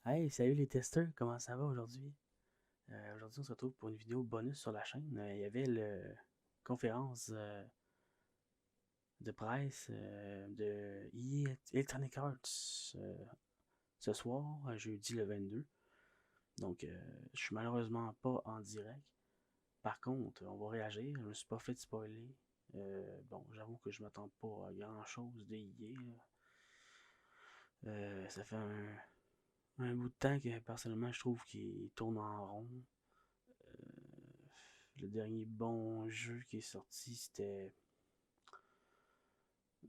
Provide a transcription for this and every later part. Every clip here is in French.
Hey, salut les testeurs, comment ça va aujourd'hui? Aujourd'hui, on se retrouve pour une vidéo bonus sur la chaîne. Il y avait la conférence de presse de EA Electronic Arts ce soir, jeudi le 22. Donc, je suis malheureusement pas en direct. Par contre, on va réagir. Je me suis pas fait spoiler. Bon, j'avoue que je m'attends pas à grand chose de EA. Ça fait un bout de temps que personnellement, je trouve qu'il tourne en rond. Le dernier bon jeu qui est sorti, c'était.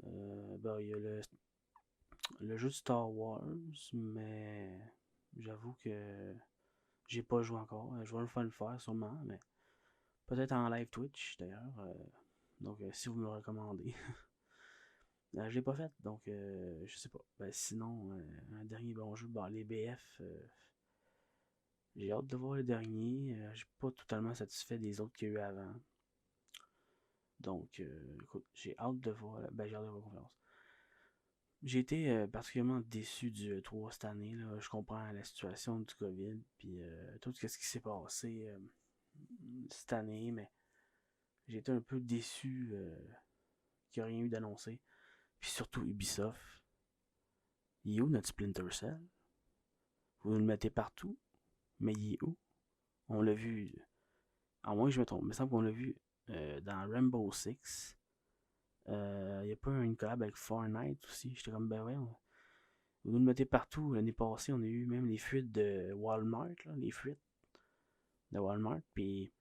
Il y a le jeu de Star Wars, mais j'avoue que j'ai pas joué encore. Je vais le faire sûrement, mais peut-être en live Twitch d'ailleurs. Donc, si vous me le recommandez. Je l'ai pas fait, donc je sais pas. Sinon, un dernier bon jeu, les BF, j'ai hâte de voir le dernier. Je suis pas totalement satisfait des autres qu'il y a eu avant. Donc, écoute, j'ai hâte de voir. J'ai hâte de voir la conférence. J'ai été particulièrement déçu du E3 cette année. Là. Je comprends la situation du COVID, puis tout ce qui s'est passé cette année, mais j'ai été un peu déçu qu'il n'y a rien eu d'annoncé. Puis surtout Ubisoft. Il est où notre Splinter Cell? Vous le mettez partout, mais il est où? On l'a vu, à moins que je me trompe, il me semble qu'on l'a vu dans Rainbow Six. Il n'y a pas une collab avec Fortnite aussi? J'étais comme, ben ouais, vous nous le mettez partout. L'année passée, on a eu même les fuites de Walmart, là, les fuites de Walmart. Puis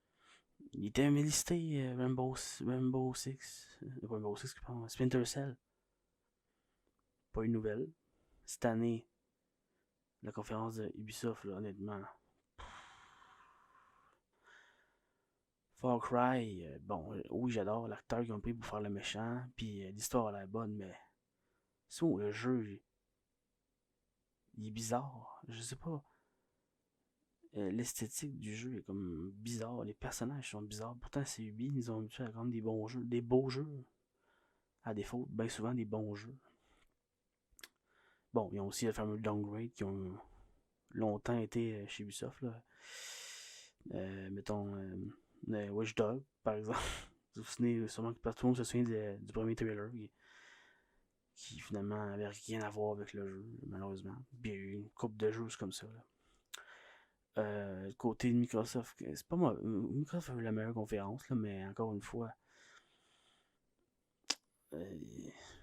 il était listé Rainbow Six. Rainbow Six, pardon, Splinter Cell. Pas une nouvelle. Cette année, la conférence de Ubisoft, là, honnêtement. Far Cry, oui, j'adore l'acteur qu'ils ont pris pour faire le méchant. Puis l'histoire a l'air bonne, mais. Sinon, le jeu, il est bizarre. Je sais pas. L'esthétique du jeu est comme bizarre. Les personnages sont bizarres. Pourtant, c'est Ubi, ils ont habitué à rendre des bons jeux. Des beaux jeux. À défaut, bien souvent des bons jeux. Bon, ils ont aussi le fameux Downgrade qui ont longtemps été chez Ubisoft. Là. Mettons, Watch Dog, par exemple. Vous vous souvenez, sûrement que tout le monde se souvient du premier trailer qui finalement avait rien à voir avec le jeu, malheureusement. Puis il y a eu une coupe de jeux comme ça. Là. Côté de Microsoft, c'est pas moi. Microsoft a eu la meilleure conférence, là, mais encore une fois, euh,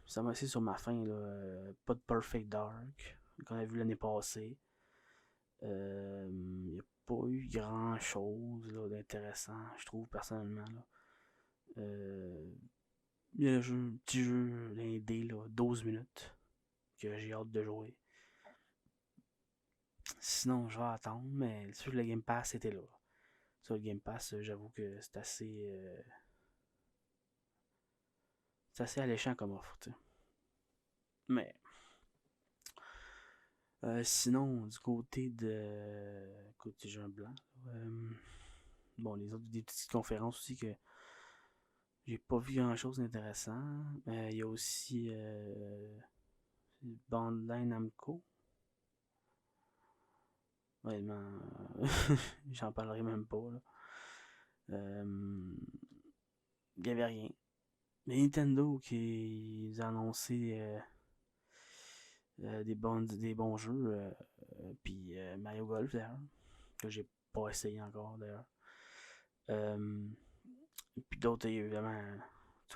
ça m'a assez sur ma fin. Là, pas de Perfect Dark, qu'on a vu l'année passée. Il n'y a pas eu grand chose d'intéressant, je trouve, personnellement. Là. Il y a un petit jeu indé, là, 12 minutes, que j'ai hâte de jouer. Sinon, je vais attendre, mais sûr que le Game Pass était là. Sur le Game Pass, j'avoue que c'est assez alléchant comme offre. T'sais. Mais sinon, du côté de. Côté jeu blanc, bon, les autres, des petites conférences aussi que j'ai pas vu grand chose d'intéressant. Il y a aussi Bandai Namco. Honnêtement, j'en parlerai même pas. Là. Il n'y avait rien. Mais Nintendo qui a annoncé des bons jeux. Puis Mario Golf d'ailleurs, que j'ai pas essayé encore d'ailleurs. Euh, Puis d'autres, évidemment,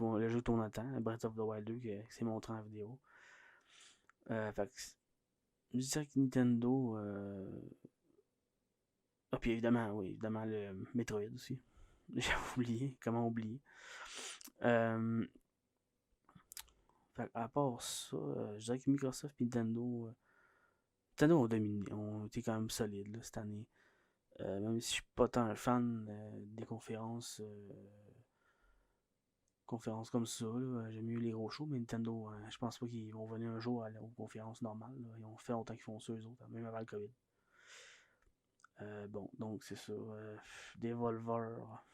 le jeu tourne à temps, Breath of the Wild 2 qui s'est montré en vidéo. Fait que, je dirais que Nintendo. Ah, puis évidemment, oui, évidemment, le Metroid aussi. J'ai oublié, comment oublier. Euh, Fait à part ça, je dirais que Microsoft et Nintendo ont dominé, ont été quand même solides là, cette année. Même si je suis pas tant un fan des conférences comme ça, j'aime mieux les gros shows, mais Nintendo, je pense pas qu'ils vont venir un jour aux conférences normales. Là. Ils ont fait longtemps qu'ils font ça eux autres, même avant le COVID. Bon, donc c'est ça. Des Volvers,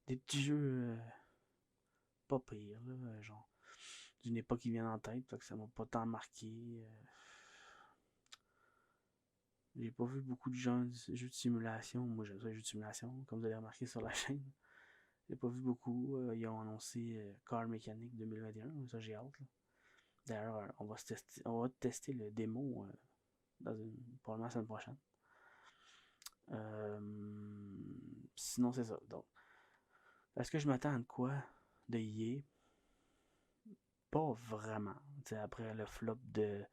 des petits jeux pas pires, là, genre d'une époque qui vient en tête, que ça m'a pas tant marqué. J'ai pas vu beaucoup de jeux de simulation. Moi, j'aime ça les jeux de simulation, comme vous avez remarqué sur la chaîne. J'ai pas vu beaucoup. Ils ont annoncé Car Mechanic 2021. Ça, j'ai hâte. Là. D'ailleurs, on va tester le démo probablement la semaine prochaine. Euh, Sinon, c'est ça. Donc, est-ce que je m'attends à quoi de EA? Pas vraiment. T'sais, après le flop de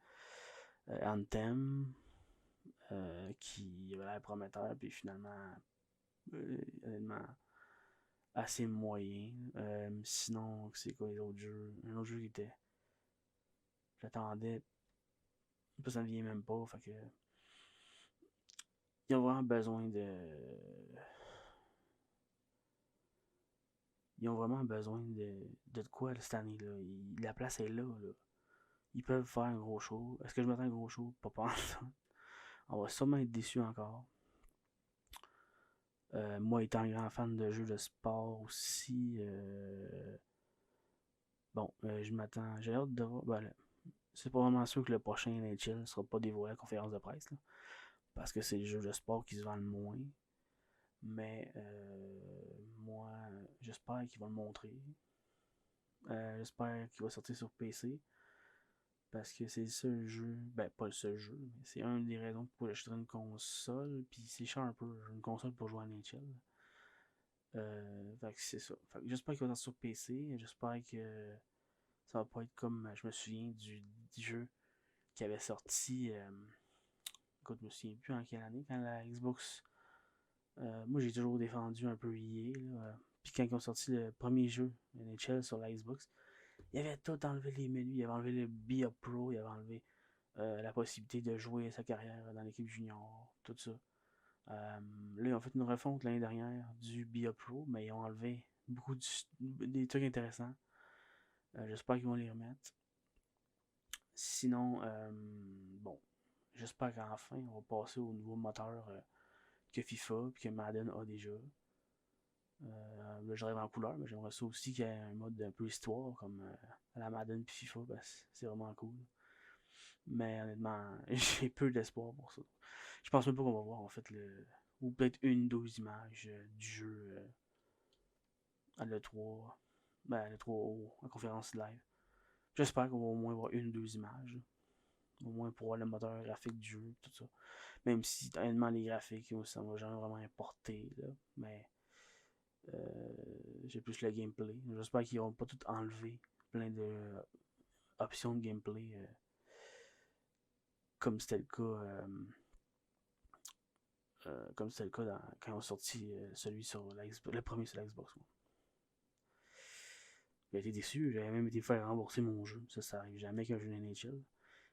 Anthem, qui avait l'air prometteur, puis finalement, honnêtement, assez moyen. Sinon, c'est quoi les autres jeux? Un autre jeu qui était. J'attendais. Ça ne vient même pas. Fait que. Ils ont vraiment besoin de. Ils ont vraiment besoin de quoi cette année-là. La place est là, là. Ils peuvent faire un gros show. Est-ce que je m'attends à un gros show? Pas pensé. On va sûrement être déçus encore. Moi, étant un grand fan de jeux de sport aussi, bon, je m'attends. J'ai hâte de voir. Ben, c'est pas vraiment sûr que le prochain NHL ne sera pas dévoilé à la conférence de presse. Là, parce que c'est les jeux de sport qui se vendent le moins. Mais moi, j'espère qu'ils vont le montrer. J'espère qu'il va sortir sur PC. Parce que c'est le seul jeu. Ben, pas le seul jeu, mais c'est une des raisons pour j'achèterais une console. Puis c'est cher un peu. Une console pour jouer à NHL. Fait que c'est ça. Fait que j'espère qu'il va sortir sur PC. J'espère que ça va pas être comme. Je me souviens du jeu qui avait sorti. Écoute, je me souviens plus en quelle année, quand la Xbox. Moi, j'ai toujours défendu un peu EA. Puis quand ils ont sorti le premier jeu NHL sur la Xbox, il avait tout enlevé les menus. Il avait enlevé le Be Up Pro, il avait enlevé la possibilité de jouer sa carrière dans l'équipe junior, tout ça. Là, ils ont fait une refonte l'année dernière du Be Up Pro, mais ils ont enlevé beaucoup des trucs intéressants. J'espère qu'ils vont les remettre. Sinon, bon, j'espère qu'enfin, on va passer au nouveau moteur que FIFA et que Madden a déjà. Là, je rêve en couleur, mais j'aimerais ça aussi qu'il y ait un mode un peu histoire, comme à la Madden et FIFA, parce que c'est vraiment cool. Mais honnêtement, j'ai peu d'espoir pour ça. Je pense même pas qu'on va voir, en fait, ou peut-être une ou deux images du jeu à l'E3. Ben, à l'E3 en conférence live. J'espère qu'on va au moins voir une ou deux images. Là. Au moins pour voir le moteur graphique du jeu, tout ça. Même si, honnêtement, les graphiques, ça m'a jamais vraiment importé. Là. Mais j'ai plus le gameplay. J'espère qu'ils vont pas tout enlever. Plein de options de gameplay. Comme c'était le cas. Comme c'était le cas quand ils ont sorti celui sur le premier sur la Xbox One. J'ai été déçu, j'avais même été faire rembourser mon jeu. Ça arrive jamais qu'un jeu NHL.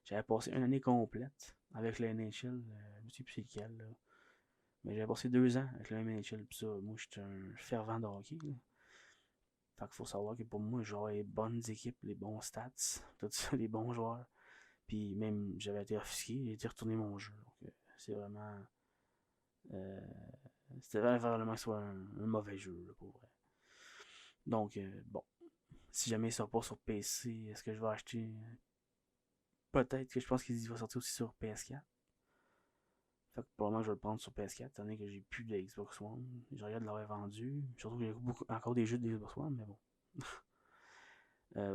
J'avais passé une année complète avec le NHL, je ne sais plus c'est lequel, là. Mais j'avais passé 2 ans avec le même NHL, pis ça, moi j'étais un fervent de hockey. Là. Fait qu'il faut savoir que pour moi, j'aurais les bonnes équipes, les bons stats, tout ça, les bons joueurs. Puis même, j'avais été offusqué, j'ai été retourné mon jeu. Donc, c'est vraiment. Euh, C'était vraiment que ce soit un mauvais jeu, là, pour vrai. Donc, bon. Si jamais il sort pas sur PC, est-ce que je vais acheter. Peut-être que je pense qu'il va sortir aussi sur PS4. Fait que probablement que je vais le prendre sur PS4, étant donné que j'ai plus de Xbox One. Je regarde de l'avoir vendu. Surtout que j'ai encore des jeux de Xbox One, mais bon.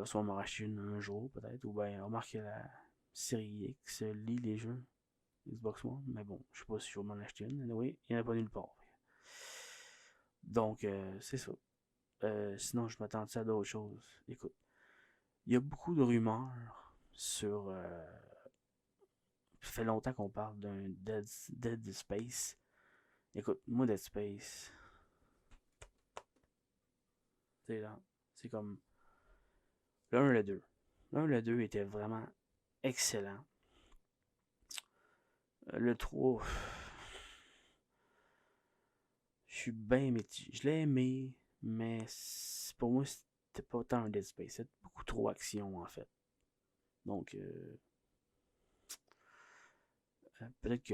Soit on m'en racheter une un jour, peut-être. Ou bien, on remarque que la série X lit les jeux Xbox One. Mais bon, je sais pas si je vais m'en acheter une. Anyway, il n'y en a pas nulle part. Donc, c'est ça. Sinon, je m'attendais à d'autres choses. Écoute, il y a beaucoup de rumeurs sur. Ça fait longtemps qu'on parle d'un Dead Space. Écoute, moi, Dead Space, c'est là. C'est comme. Le 1 et le 2. Le 1 et le 2 étaient vraiment excellents. Le 3. Je suis bien métier. Je l'ai aimé, mais pour moi, c'était pas tant un Dead Space. C'était beaucoup trop action, en fait. Donc, peut-être que.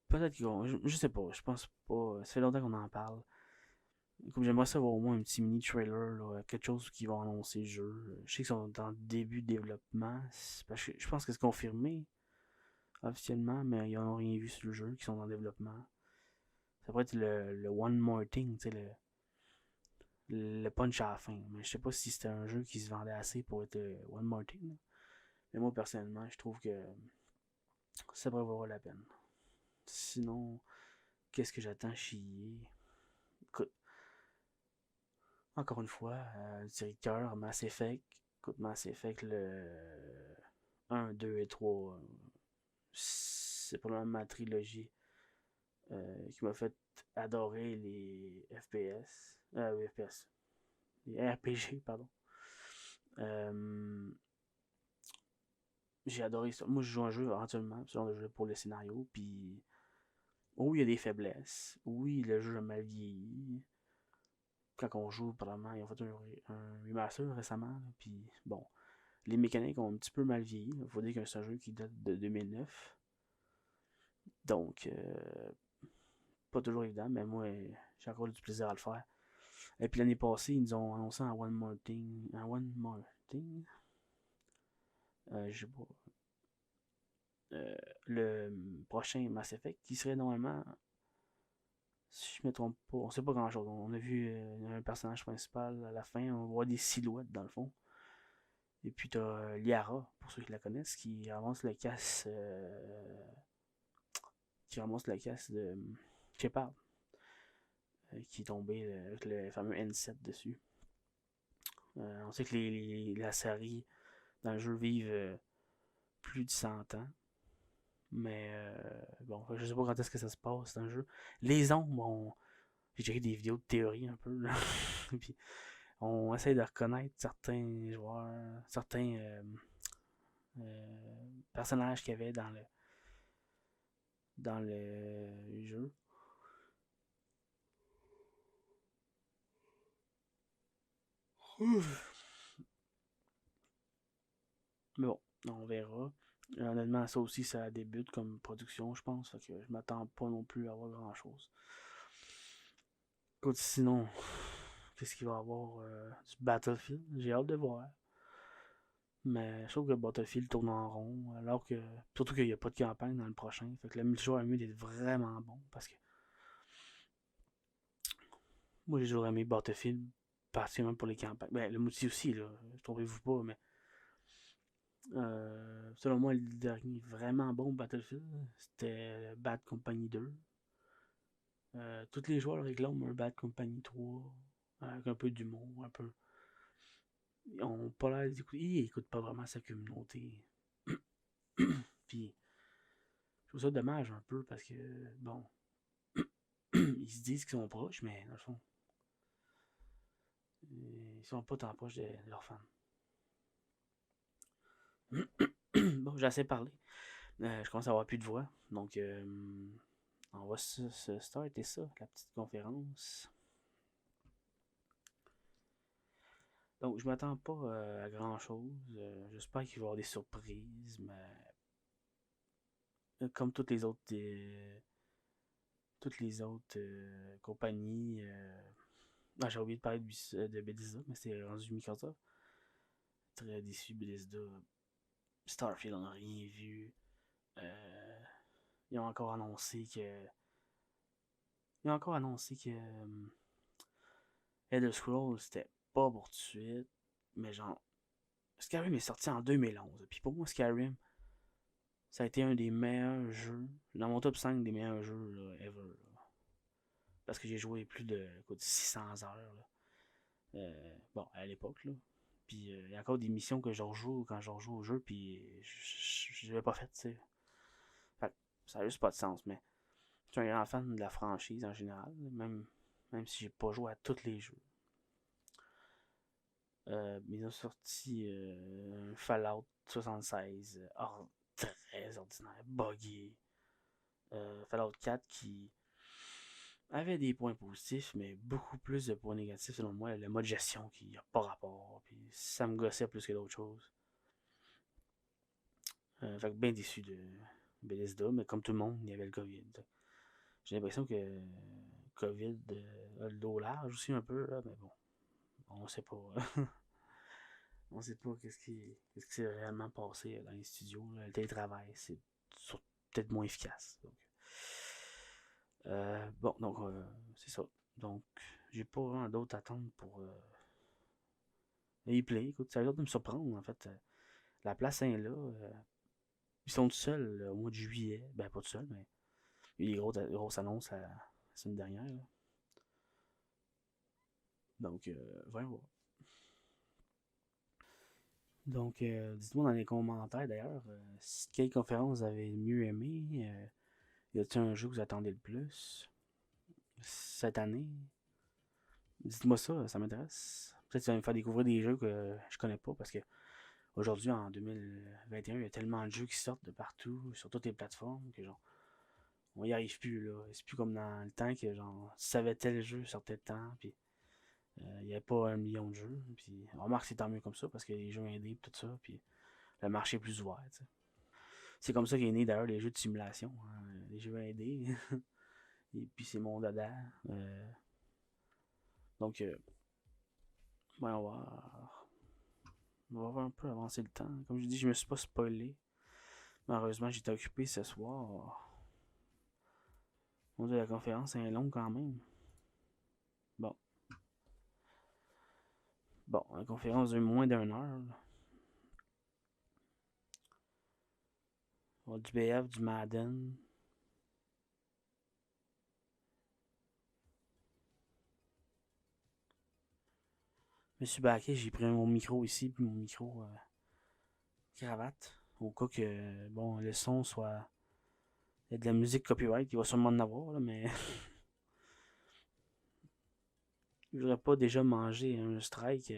Peut-être qu'on. Je sais pas. Je pense pas. Ça fait longtemps qu'on en parle. Comme j'aimerais savoir au moins un petit mini trailer, là, quelque chose qui va annoncer le jeu. Je sais qu'ils sont dans le début de développement. Parce que je pense que c'est confirmé. officiellement, mais ils n'ont rien vu sur le jeu, qui sont en développement. Ça pourrait être le One More Thing, tu sais, le punch à la fin. Mais je sais pas si c'était un jeu qui se vendait assez pour être One More Thing. Là. Mais moi, personnellement, je trouve que ça pourrait valoir la peine. Sinon, qu'est-ce que j'attends chier? Écoute, encore une fois, directeur Mass Effect. Écoute, Mass Effect, le 1, 2 et 3, c'est probablement ma trilogie qui m'a fait adorer les FPS. Oui, FPS. Les RPG, pardon. Euh, j'ai adoré ça. Moi, je joue un jeu éventuellement, ce genre de jeu pour le scénario, puis oui, il y a des faiblesses. Oui, le jeu a mal vieilli. Quand on joue, probablement, ils ont fait un remaster récemment, puis bon, les mécaniques ont un petit peu mal vieilli. Il faut dire que c'est un jeu qui date de 2009. Donc, pas toujours évident, mais moi, j'ai encore du plaisir à le faire. Et puis l'année passée, ils nous ont annoncé un One More Thing. Un One More Thing. Je sais pas. Le prochain Mass Effect, qui serait normalement, si je me trompe pas, on sait pas grand chose. On a vu un personnage principal à la fin, on voit des silhouettes dans le fond. Et puis t'as Liara, pour ceux qui la connaissent, qui ramasse la casse de Shepard, qui est tombé avec le fameux N7 dessus. On sait que la série dans le jeu vive plus de 100 ans. Mais bon, je sais pas quand est-ce que ça se passe dans le jeu. Les ombres, j'ai checké des vidéos de théorie un peu. Là. Puis on essaie de reconnaître certains joueurs, certains personnages qu'il y avait dans le jeu. Mais bon, on verra. Honnêtement, ça aussi, ça débute comme production, je pense. Fait que je m'attends pas non plus à voir grand chose. Écoute, sinon, qu'est-ce qu'il va y avoir du Battlefield? J'ai hâte de voir. Mais je trouve que Battlefield tourne en rond. Alors que. Surtout qu'il n'y a pas de campagne dans le prochain. Fait que le multijoueur a mieux d'être vraiment bon. Parce que moi, j'ai toujours aimé Battlefield. Particulièrement pour les campagnes. Ben, le multi aussi, là. Trompez-vous pas, mais. Selon moi, le dernier vraiment bon Battlefield, c'était Bad Company 2. Tous les joueurs réclament un Bad Company 3 avec un peu d'humour, un peu. Ils ont pas l'air d'écouter. Ils écoutent pas vraiment sa communauté. Puis, je trouve ça dommage un peu parce que, bon, ils se disent qu'ils sont proches, mais dans le fond, ils sont pas tant proches de leurs fans. Bon, j'ai assez parlé. Je commence à avoir plus de voix. Donc, on va se starter ça, la petite conférence. Donc, je m'attends pas à grand chose. J'espère qu'il va y avoir des surprises, mais comme toutes les autres compagnies. J'ai oublié de parler de Bethesda, mais c'est rendu Microsoft. Très déçu, Bethesda. Starfield, on n'a rien vu. Ils ont encore annoncé que. Ils ont encore annoncé que Elder Scrolls c'était pas pour tout de suite. Mais genre. Skyrim est sorti en 2011. Puis pour moi, Skyrim, ça a été un des meilleurs jeux. Dans mon top 5 des meilleurs jeux là, ever. Là. Parce que j'ai joué plus de 600 heures. Là. Bon, à l'époque. Là. Puis il y a encore des missions que je rejoue quand je rejoue au jeu. Puis je l'avais pas fait, tu sais. Fait ça a juste pas de sens. Mais je suis un grand fan de la franchise en général. Même si j'ai pas joué à tous les jeux. Ils ont sorti un Fallout 76 très ordinaire, buggy. Fallout 4 qui avait des points positifs, mais beaucoup plus de points négatifs selon moi. Le mode gestion qui n'a pas rapport, puis ça me gossait plus que d'autres choses. Fait que bien déçu de Bethesda, mais comme tout le monde, il y avait le COVID. J'ai l'impression que COVID a le dos large aussi un peu, là, mais bon, on sait pas. On sait pas qu'est-ce qui s'est réellement passé dans les studios. Là. Le télétravail, c'est peut-être moins efficace. Bon, donc, c'est ça. Donc, j'ai pas vraiment d'autres attentes pour play. Écoute, ça a l'air de me surprendre, en fait. La place est là. Ils sont tout seuls au mois de juillet. Ben, pas tout seuls, mais il y a eu des grosses annonces la semaine dernière. Là. Donc, voyons voir. Donc, dites-moi dans les commentaires d'ailleurs, quelle conférence vous avez mieux aimé. Y a-t-il un jeu que vous attendez le plus cette année? Dites-moi ça m'intéresse. Peut-être que ça va me faire découvrir des jeux que je connais pas parce que aujourd'hui, en 2021, il y a tellement de jeux qui sortent de partout, sur toutes les plateformes, que genre, on y arrive plus là. C'est plus comme dans le temps que genre, tu savais tel jeu sortait de temps, puis il n'y avait pas 1 million de jeux. Puis on remarque que c'est tant mieux comme ça parce que les jeux indés tout ça, puis le marché est plus ouvert. T'sais. C'est comme ça qu'est né d'ailleurs les jeux de simulation, hein, les jeux indés. Et puis c'est mon dada. Donc, ouais, on va un peu avancer le temps. Comme je dis, je me suis pas spoilé. Malheureusement, j'étais occupé ce soir. On dit la conférence est longue quand même. Bon. Bon, la conférence dure moins d'1 heure. On a du BF, du Madden. Je me suis backé, j'ai pris mon micro ici, puis mon micro cravate. Au cas que, bon, le son soit. Il y a de la musique copyright, il va sûrement en avoir, là, mais. Je voudrais pas déjà manger un strike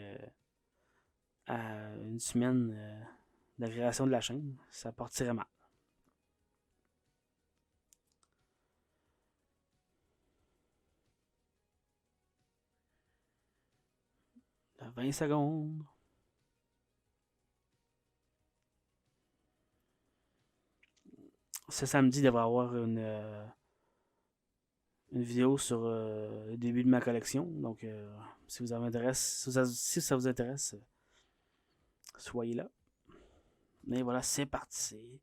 à une semaine de la création de la chaîne. Ça partirait mal. 20 secondes. Ce samedi, il devrait y avoir une vidéo sur le début de ma collection. Donc, si vous intéresse, si ça vous intéresse, soyez là. Mais voilà, c'est parti.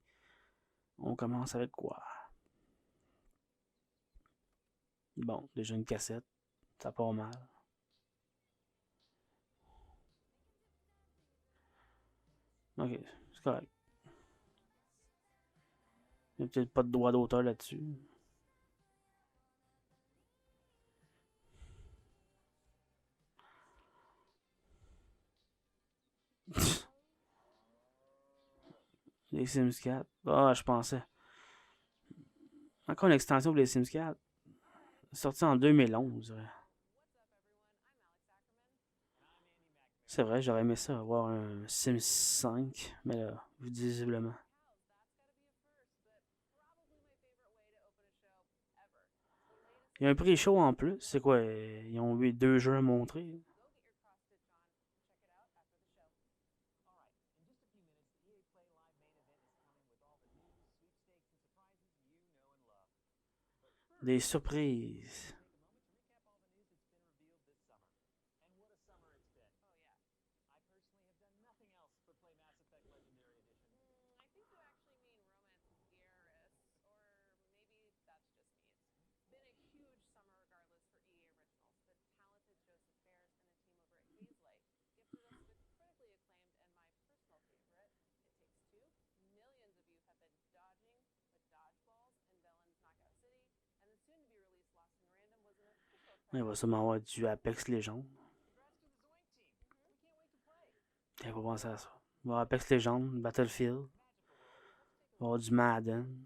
On commence avec quoi? Bon, déjà une cassette. Ça part mal. Ok, c'est correct. Il n'y a peut-être pas de droit d'auteur là-dessus. Les Sims 4. Ah, je pensais. Encore une extension pour les Sims 4. Sorti en 2011. C'est vrai, j'aurais aimé ça, avoir un Sims 5. Mais là, visiblement. Il y a un prix chaud en plus. C'est quoi? Ils ont eu 2 jeux à montrer. Des surprises. Il va sûrement avoir du Apex Legends. J'avais pas pensé à ça. Il va y avoir Apex Legends, Battlefield. Il va y avoir du Madden.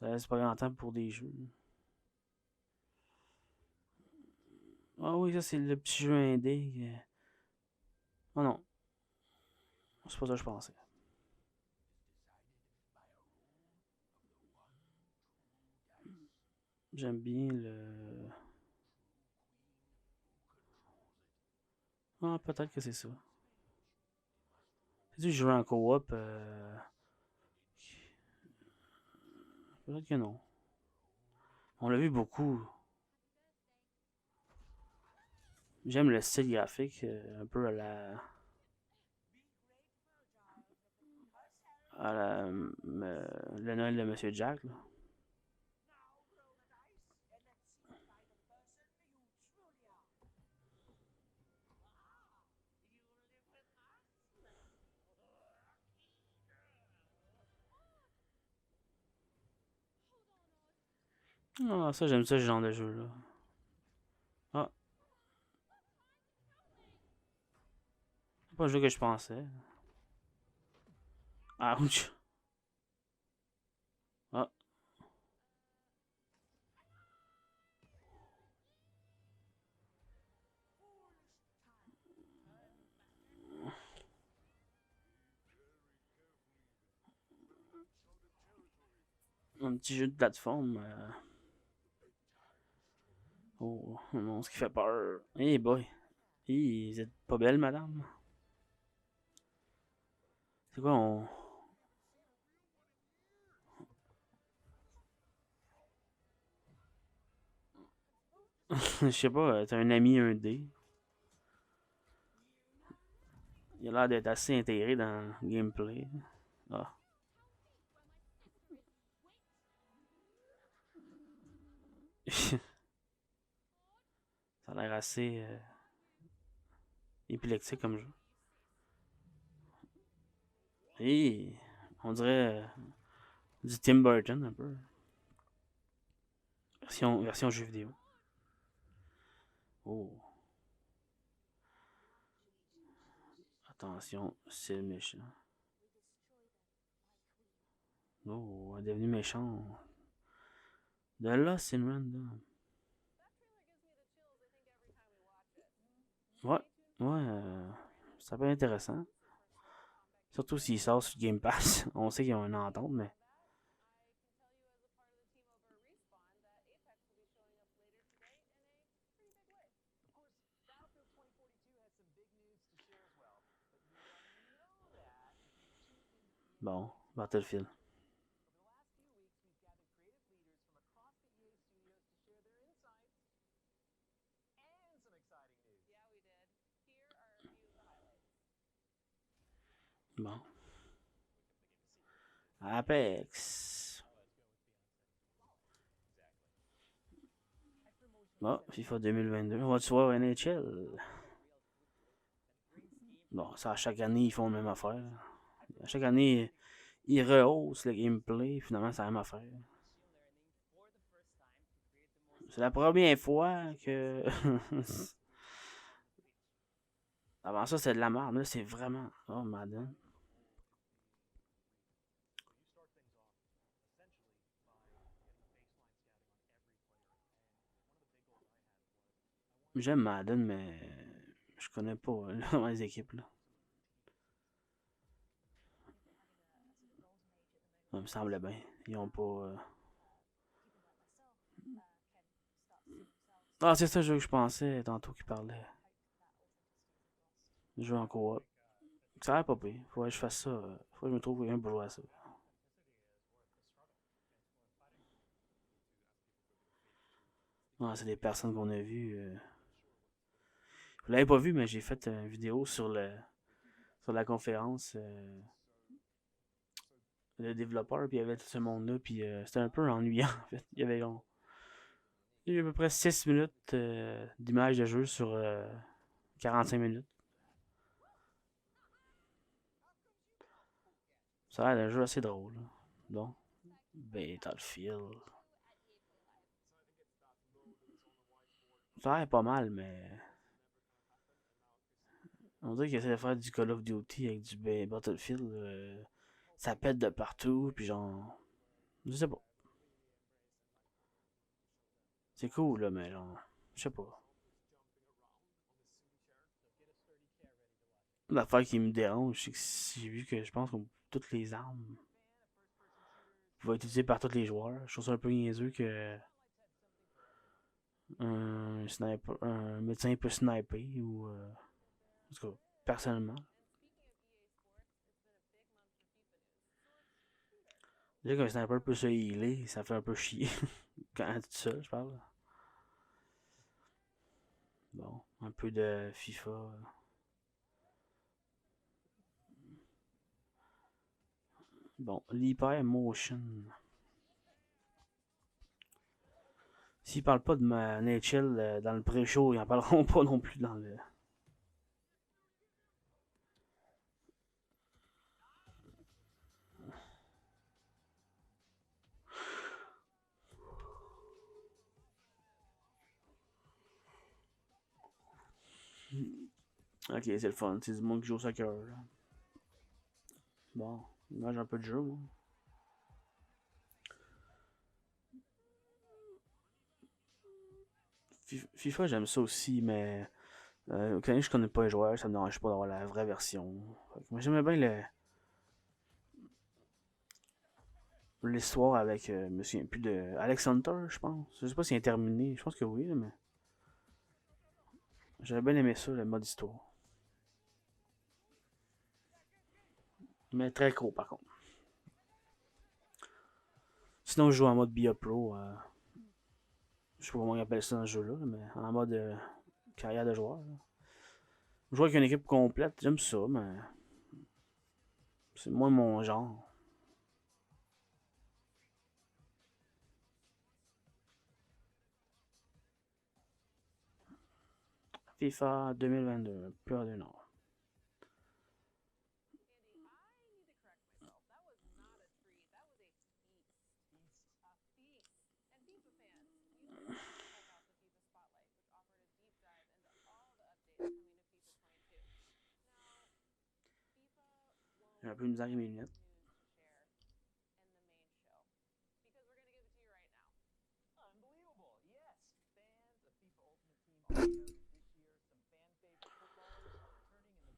C'est pas grand temps pour des jeux. Ah oui, ça c'est le petit jeu indé. Oh non, c'est pas ça que je pensais. J'aime bien le. Ah, peut-être que c'est ça. Si tu joues en coop, peut-être que non. On l'a vu beaucoup. J'aime le style graphique, un peu à la le Noël de Monsieur Jack. Là. Ah, ça, j'aime ça, ce genre de jeu-là. Ah, c'est pas le jeu que je pensais. Ouch. Ah, un petit jeu de plateforme. Oh, un monstre qui fait peur. Hey boy. Hey, vous êtes pas belle, madame? C'est quoi, on. Je sais pas, t'as un ami un d. Il a l'air d'être assez intégré dans le gameplay. Ah. Ça a l'air assez épileptique comme jeu. Et on dirait du Tim Burton un peu. Version jeu vidéo. Oh, attention, c'est méchant. Oh, elle est devenue méchant. De là, c'est random. Ouais, ouais, ça peut être intéressant. Surtout s'il sort sur Game Pass. On sait qu'il y a une entente, mais. Bon, Battlefield. Bon. Apex. Bon, FIFA 2022. On va-tu voir NHL? Bon, ça, à chaque année, ils font la même affaire. À chaque année, ils rehaussent le gameplay. Finalement, c'est la même affaire. C'est la première fois que. Avant ça, c'est de la merde. Là, c'est vraiment. Oh, Madden. J'aime Madden, mais. Je connais pas les équipes, là. Ça me semblait bien. Ils ont pas. Ah, c'est ça le jeu que je pensais tantôt qui parlait. Jeu en coop. Ça a l'air pas pire. Faudrait que je fasse ça. Faudrait que je me trouve quelqu'un pour jouer à ça. Ah, c'est des personnes qu'on a vues. Vous l'avez pas vu, mais j'ai fait une vidéo sur la conférence. Le développeur, puis il y avait tout ce monde-là, puis c'était un peu ennuyant en fait. Il y avait à peu près 6 minutes d'image de jeu sur 45 minutes. Ça a l'air d'un jeu assez drôle. Donc, Battlefield. Ça a l'air pas mal, mais on dirait qu'ils essaient de faire du Call of Duty avec du Battlefield. Ça pète de partout, puis genre. Je sais pas. C'est cool, là, mais genre. Je sais pas. L'affaire qui me dérange, c'est que j'ai vu que je pense que toutes les armes pouvaient être utilisées par tous les joueurs. Je trouve ça un peu niaiseux que un médecin peut sniper ou. En tout cas, personnellement. Déjà qu'un sniper peut se healer, ça fait un peu chier. Quand tu es seul, je parle. Bon, un peu de FIFA. Bon, l'hyper motion. S'ils parlent pas de ma NHL dans le pré-show, ils en parleront pas non plus dans le. Ok, c'est le fun. C'est du monde qui joue au soccer. Là. Bon, image un peu de jeu, moi. FIFA, j'aime ça aussi, mais quand je connais pas les joueurs, ça me dérange pas d'avoir la vraie version. Moi, j'aimais bien l'histoire avec, je me souviens plus de Alex Hunter, je pense. Je sais pas s'il est terminé, je pense que oui, mais j'avais bien aimé ça, le mode histoire. Mais très gros par contre. Sinon, je joue en mode BIA Pro. Je sais pas comment ils appellent ça dans ce jeu-là, mais en mode carrière de joueur. Là. Jouer avec une équipe complète, j'aime ça, mais c'est moins mon genre. FIFA 2022, plus d'un an. J'ai un peu de misère avec mes lunettes.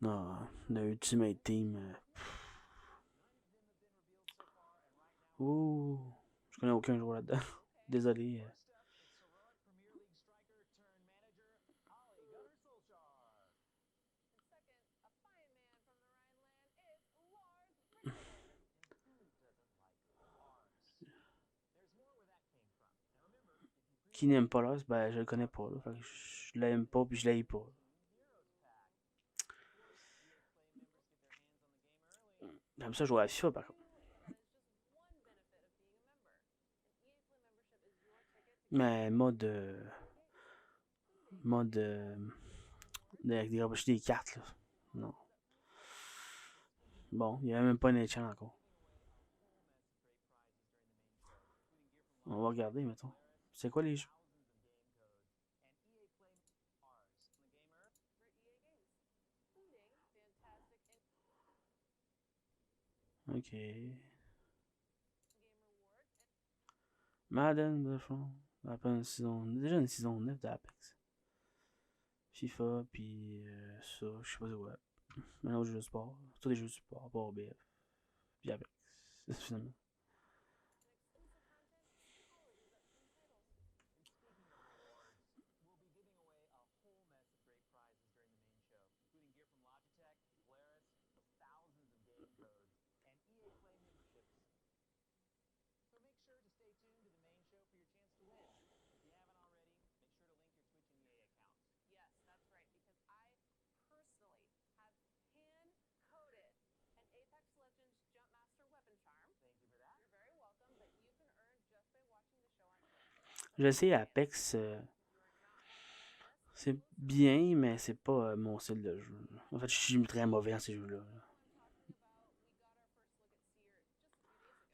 Non, le Ultimate Team. Ouh, je connais aucun joueur là-dedans. Désolé. Qui n'aime pas l'os, ben je le connais pas. Là. Fait que je l'aime pas puis je l'aime pas. J'aime ça jouer à FIFA par contre. Mais mode avec des cartes là. Non. Bon, il n'y a même pas une chance encore. On va regarder, mettons. C'est quoi les jeux? Ok. Madden, de fond. Après une saison. Déjà une saison 9 d'Apex. FIFA, puis ça, je sais pas c'est quoi. Maintenant, jeux de sport. Tous les jeux de sport, pas BF. Puis Apex. Finalement. J'ai essayé Apex. C'est bien, mais c'est pas mon style de jeu. En fait, je suis très mauvais dans ces jeux-là.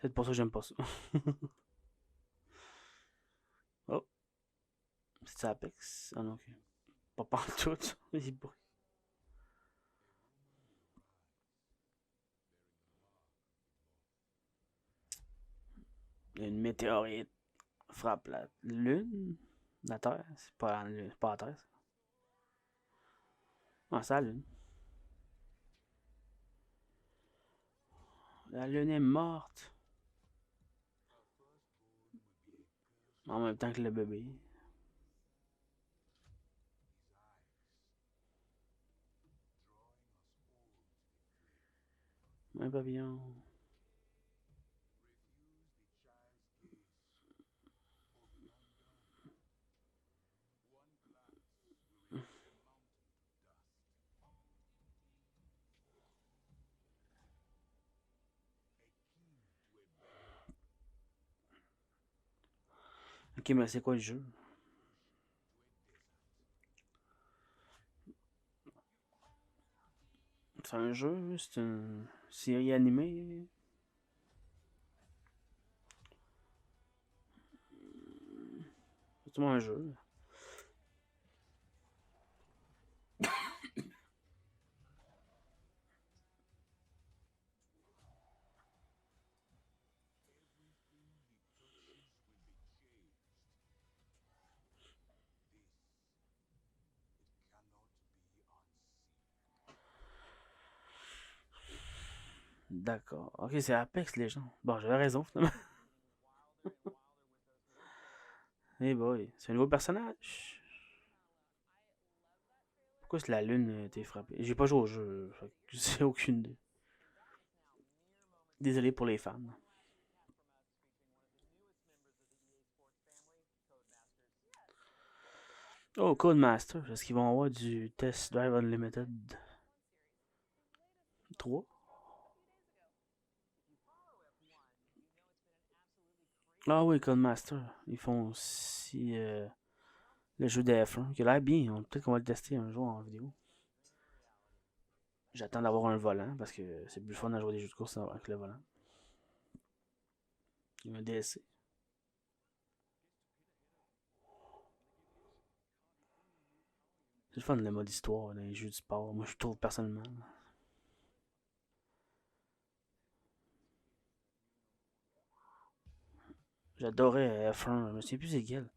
C'est pour ça que j'aime pas ça. Oh, c'est Apex? Ah non, ok. Pas pantoute. Une météorite frappe la Lune? La Terre? C'est pas la Lune, c'est pas la Terre. Ça. Ah, c'est la Lune. La Lune est morte. En même temps que le bébé. Un papillon. Ok, mais c'est quoi le jeu? C'est un jeu? C'est une série animée? C'est tout un jeu. D'accord. Ok, c'est Apex Legends. Bon, j'avais raison finalement. Hey boy, c'est un nouveau personnage. Pourquoi est-ce que la lune a été frappée? J'ai pas joué au jeu, fait que j'ai aucune idée. Désolé pour les fans. Oh, Codemaster, est-ce qu'ils vont avoir du Test Drive Unlimited 3? Ah oui, Codemaster. Ils font aussi le jeu de F1, qui a l'air bien. Peut-être qu'on va le tester un jour en vidéo. J'attends d'avoir un volant, parce que c'est plus fun à jouer des jeux de course avec le volant. Il y a un DLC. C'est le fun le mode histoire dans les jeux de sport, moi je trouve personnellement. J'adorais F1, je me souviens plus c'est quel.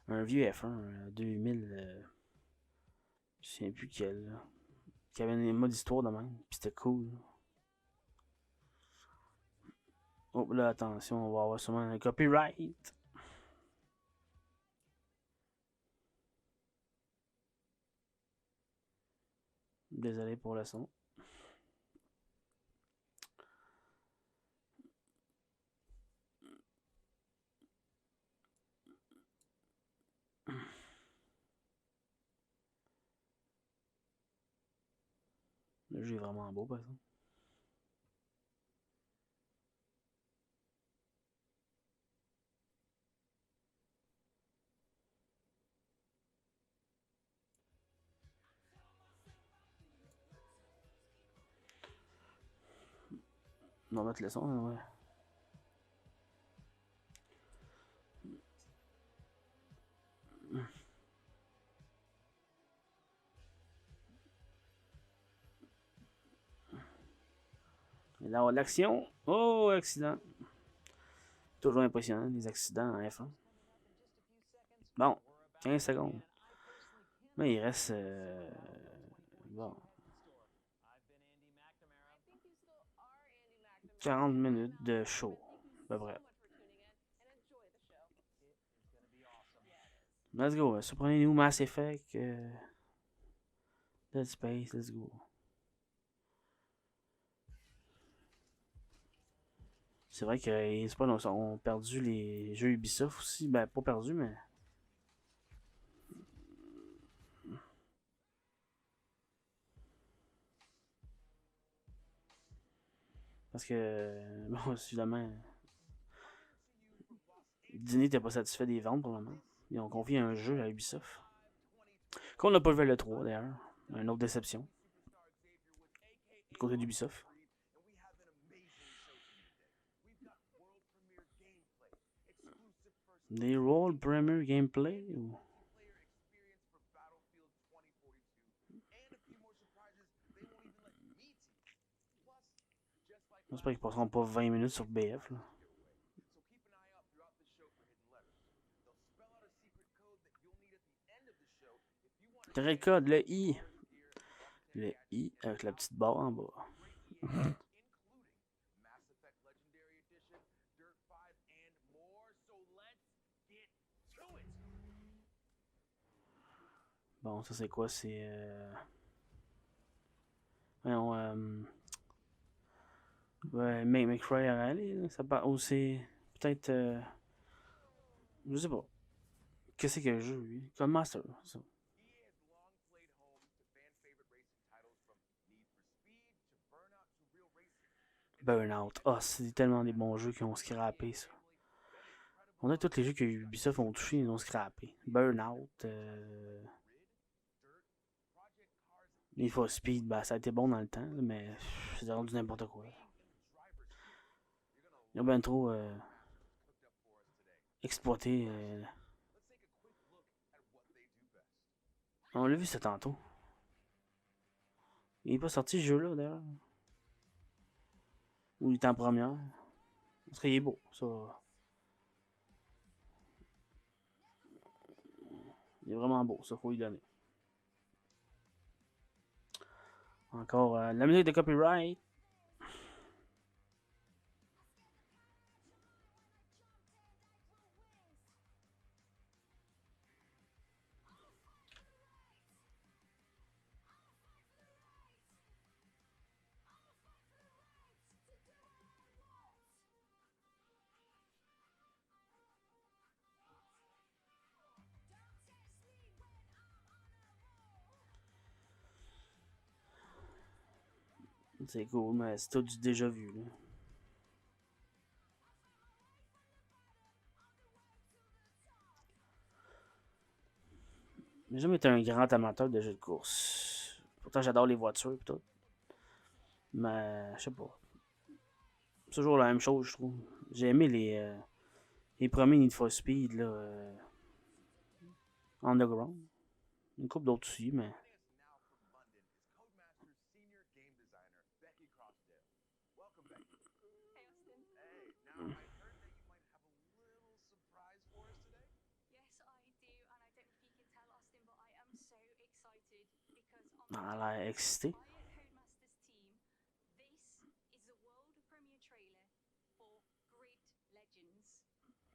Un vieux F1 2000, je me souviens plus quel. Là. Qui avait un mode histoire de même, puis c'était cool. Oh là, attention, on va avoir sûrement un copyright. Désolé pour le son. Le jeu est vraiment beau, par exemple. On va mettre le son, ouais. Et là, l'action. Oh, accident. Toujours impressionnant, les accidents en F1. Bon, 15 secondes. Mais il reste. Bon, 40 minutes de show. À peu près. Let's go. Surprenez-nous, Mass Effect. Dead Space, let's go. C'est vrai que les Spawn ont perdu les jeux Ubisoft aussi. Ben, pas perdu, mais. Parce que. Bon, évidemment. Disney n'était pas satisfait des ventes pour le moment. Ils ont confié un jeu à Ubisoft. Qu'on n'a pas vu le 3 d'ailleurs. Une autre déception. Du côté d'Ubisoft. Des role premier gameplay ou. J'espère qu'ils passeront pas 20 minutes sur BF. Là. T'aurais le code, le I. Le I avec la petite barre en bas. Bon, ça c'est quoi? C'est. Voyons, ouais, McRae à aller. Ça part. Ou c'est. Peut-être. Je sais pas. Qu'est-ce que le jeu, lui? Comme Master. Ça. Burnout. Ah, oh, c'est tellement des bons jeux qui ont scrappé ça. On a tous les jeux que Ubisoft ont touché, ils ont scrappé. Burnout. Need for Speed, bah, ça a été bon dans le temps, mais c'est rendu n'importe quoi. Ils ont bien trop exploité. On l'a vu ça tantôt. Il est pas sorti ce jeu-là d'ailleurs. Ou il est en première. Parce qu'il est beau, ça. Il est vraiment beau, ça faut lui donner. Encore la musique de copyright. C'est cool, mais c'est tout du déjà vu, là. J'ai jamais été un grand amateur de jeux de course. Pourtant, j'adore les voitures et tout. Mais, je sais pas. C'est toujours la même chose, je trouve. J'ai aimé les premiers Need for Speed, là, Underground. Une couple d'autres aussi, mais. Elle a l'air excité.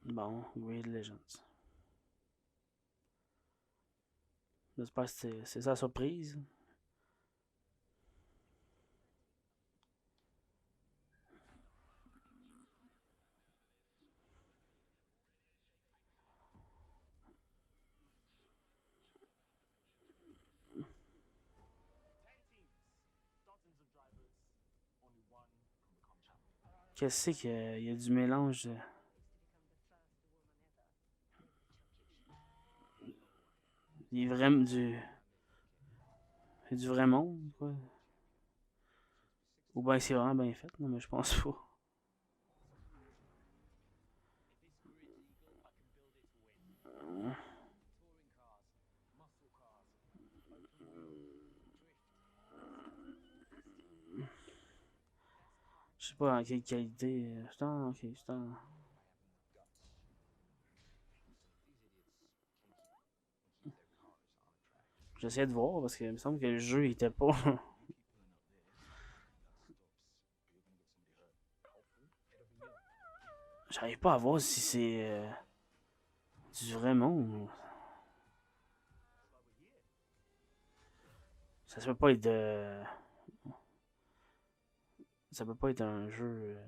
Bon, Grid Legends. J'espère que c'est sa surprise. Qu'est-ce que c'est qu'il y a du mélange il est vraiment du vrai monde, quoi. Ou bien c'est vraiment bien fait, non, mais je pense pas. Je sais pas en quelle qualité. Ok, c'est en. J'essaie de voir parce qu'il me semble que le jeu était pas. J'arrive pas à voir si c'est du vrai monde. Ça peut pas être de. Ça peut pas être un jeu.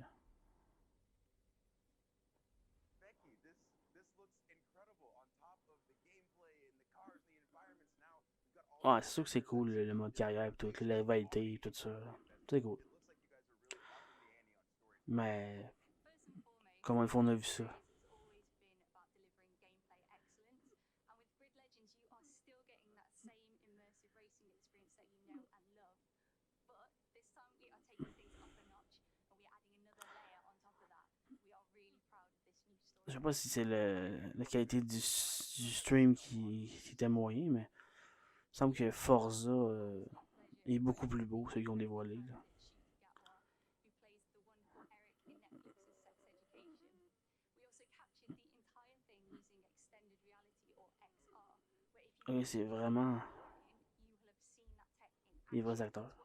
Ouais, c'est sûr que c'est cool le mode carrière et tout, la rivalité et tout ça. C'est cool. Mais comment une fois on a vu ça? Je sais pas si c'est la qualité du stream qui était moyen, mais il me semble que Forza est beaucoup plus beau, ceux qui ont dévoilé. Là. Oui, c'est vraiment les vrais acteurs.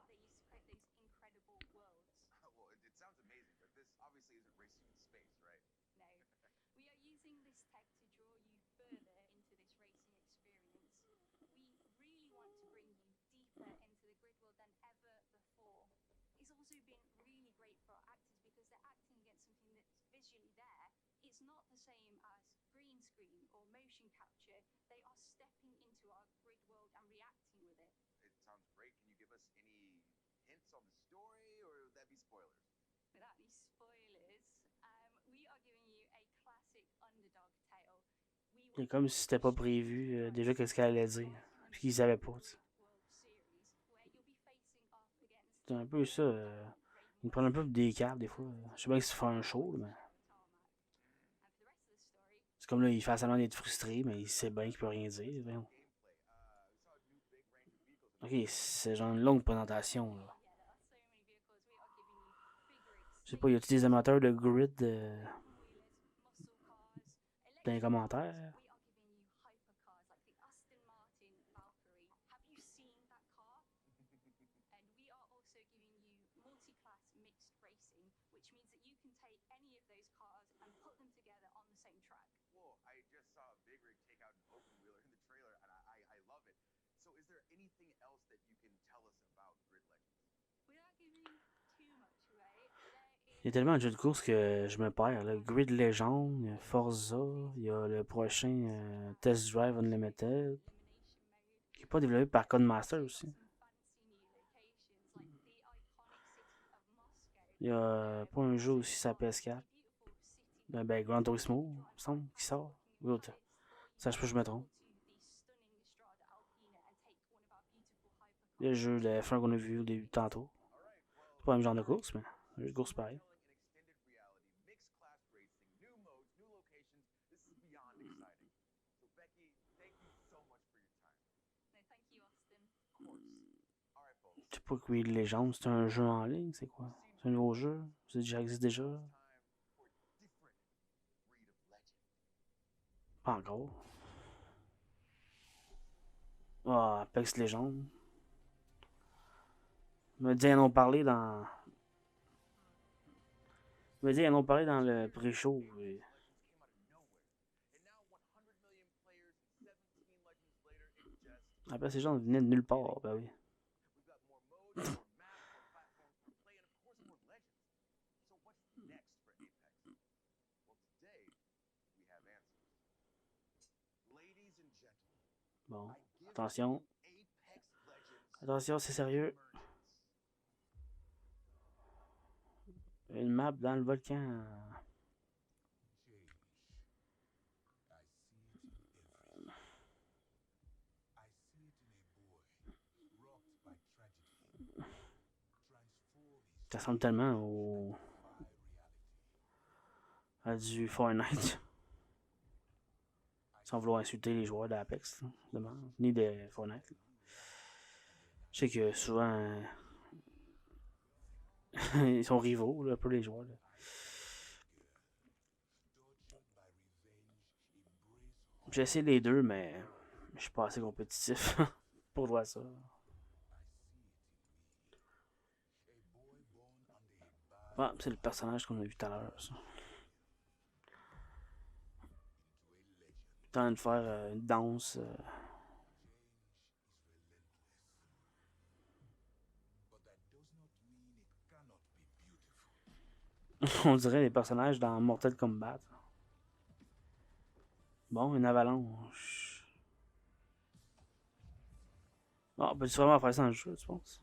C'est comme si c'était pas prévu déjà qu'est-ce qu'elle allait dire. Puis qu'ils savaient pas. T'sais. C'est un peu ça. Ils prennent un peu des câbles des fois. Je sais pas que c'est faire un show, mais. C'est comme là, il fait semblant d'être frustré, mais il sait bien qu'il peut rien dire. Voyons. Ok, c'est genre une longue présentation. Là. Je sais pas, y a-tu des amateurs de grid dans les commentaires? Il y a tellement de jeux de course que je me perds. Là. Grid Legend, Forza, il y a le prochain Test Drive Unlimited, qui n'est pas développé par Codemaster aussi. Il y a pas un jeu aussi sur la PS4. Ben, Gran Turismo, il me semble, qui sort. L'autre. Ça, je peux que je me trompe. Le jeu de F1 qu'on a vu au début tantôt. C'est pas le même genre de course, mais un jeu de course pareil. Je sais pas Creed Legends, c'est un jeu en ligne, c'est quoi? C'est un nouveau jeu? Ça existe déjà? Pas encore. Ah, Apex Legends. Me dit, ils en ont parlé dans. Me dit, ils en ont parlé dans le pré-show. Apex Legends venait de nulle part, ben oui. Bon, attention. Attention, c'est sérieux. Une map dans le volcan. Ça ressemble tellement à du Fortnite. Sans vouloir insulter les joueurs d'Apex, ni de Fortnite. Je sais que souvent, ils sont rivaux, là, un peu les joueurs. Là. J'ai essayé les deux, mais je suis pas assez compétitif pour voir ça. Ah, c'est le personnage qu'on a vu tout à l'heure, ça. Temps de faire une danse. On dirait les personnages dans Mortal Kombat. Bon, une avalanche. Ah, peux-tu vraiment faire ça dans le jeu, tu penses?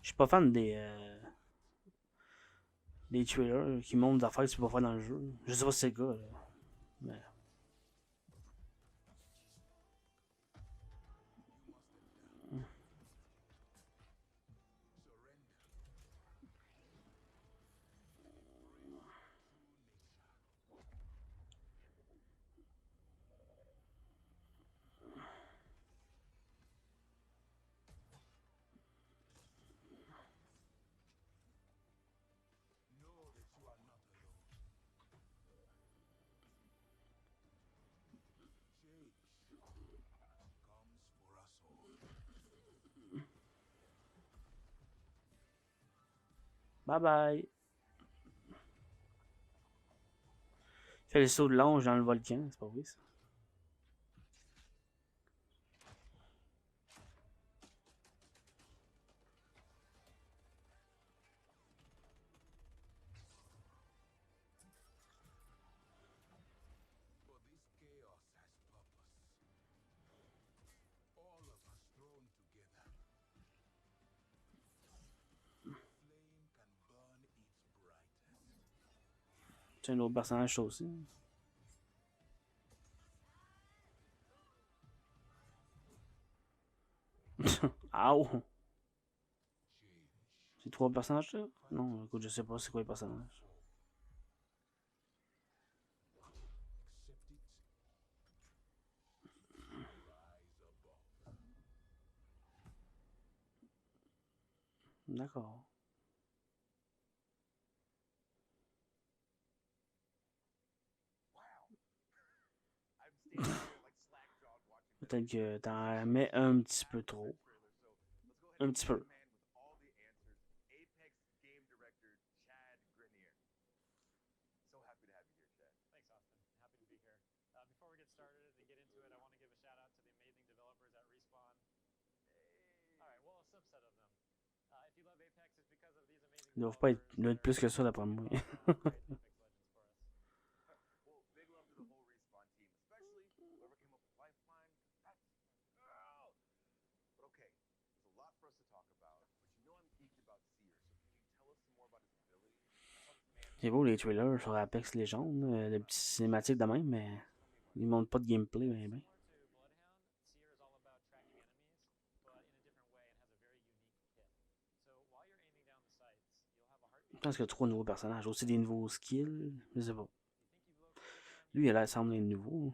Je suis pas fan des trailers qui montrent des affaires que tu peux pas faire dans le jeu. Je sais pas si c'est le cas, là. Mais... Bye bye. Fait le saut de l'ange dans le volcan, c'est pas vrai ça? C'est un autre personnage, ça aussi. Ow! C'est trois personnages, là? Non, écoute, je sais pas c'est quoi les personnages. D'accord. Peut-être que t'en mets un petit peu trop. Un petit peu. Ils doivent pas être plus que ça d'après moi. C'est beau les trailers sur Apex Legends, le petit cinématique de même, mais ils montrent pas de gameplay, ben. Je pense qu'il y a 3 nouveaux personnages, aussi des nouveaux skills, je sais pas. Lui, il a l'air semble être nouveau.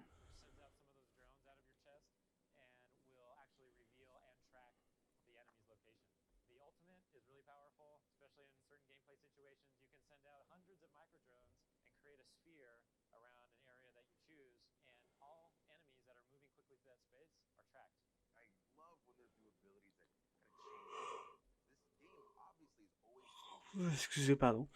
Excusez, pardon.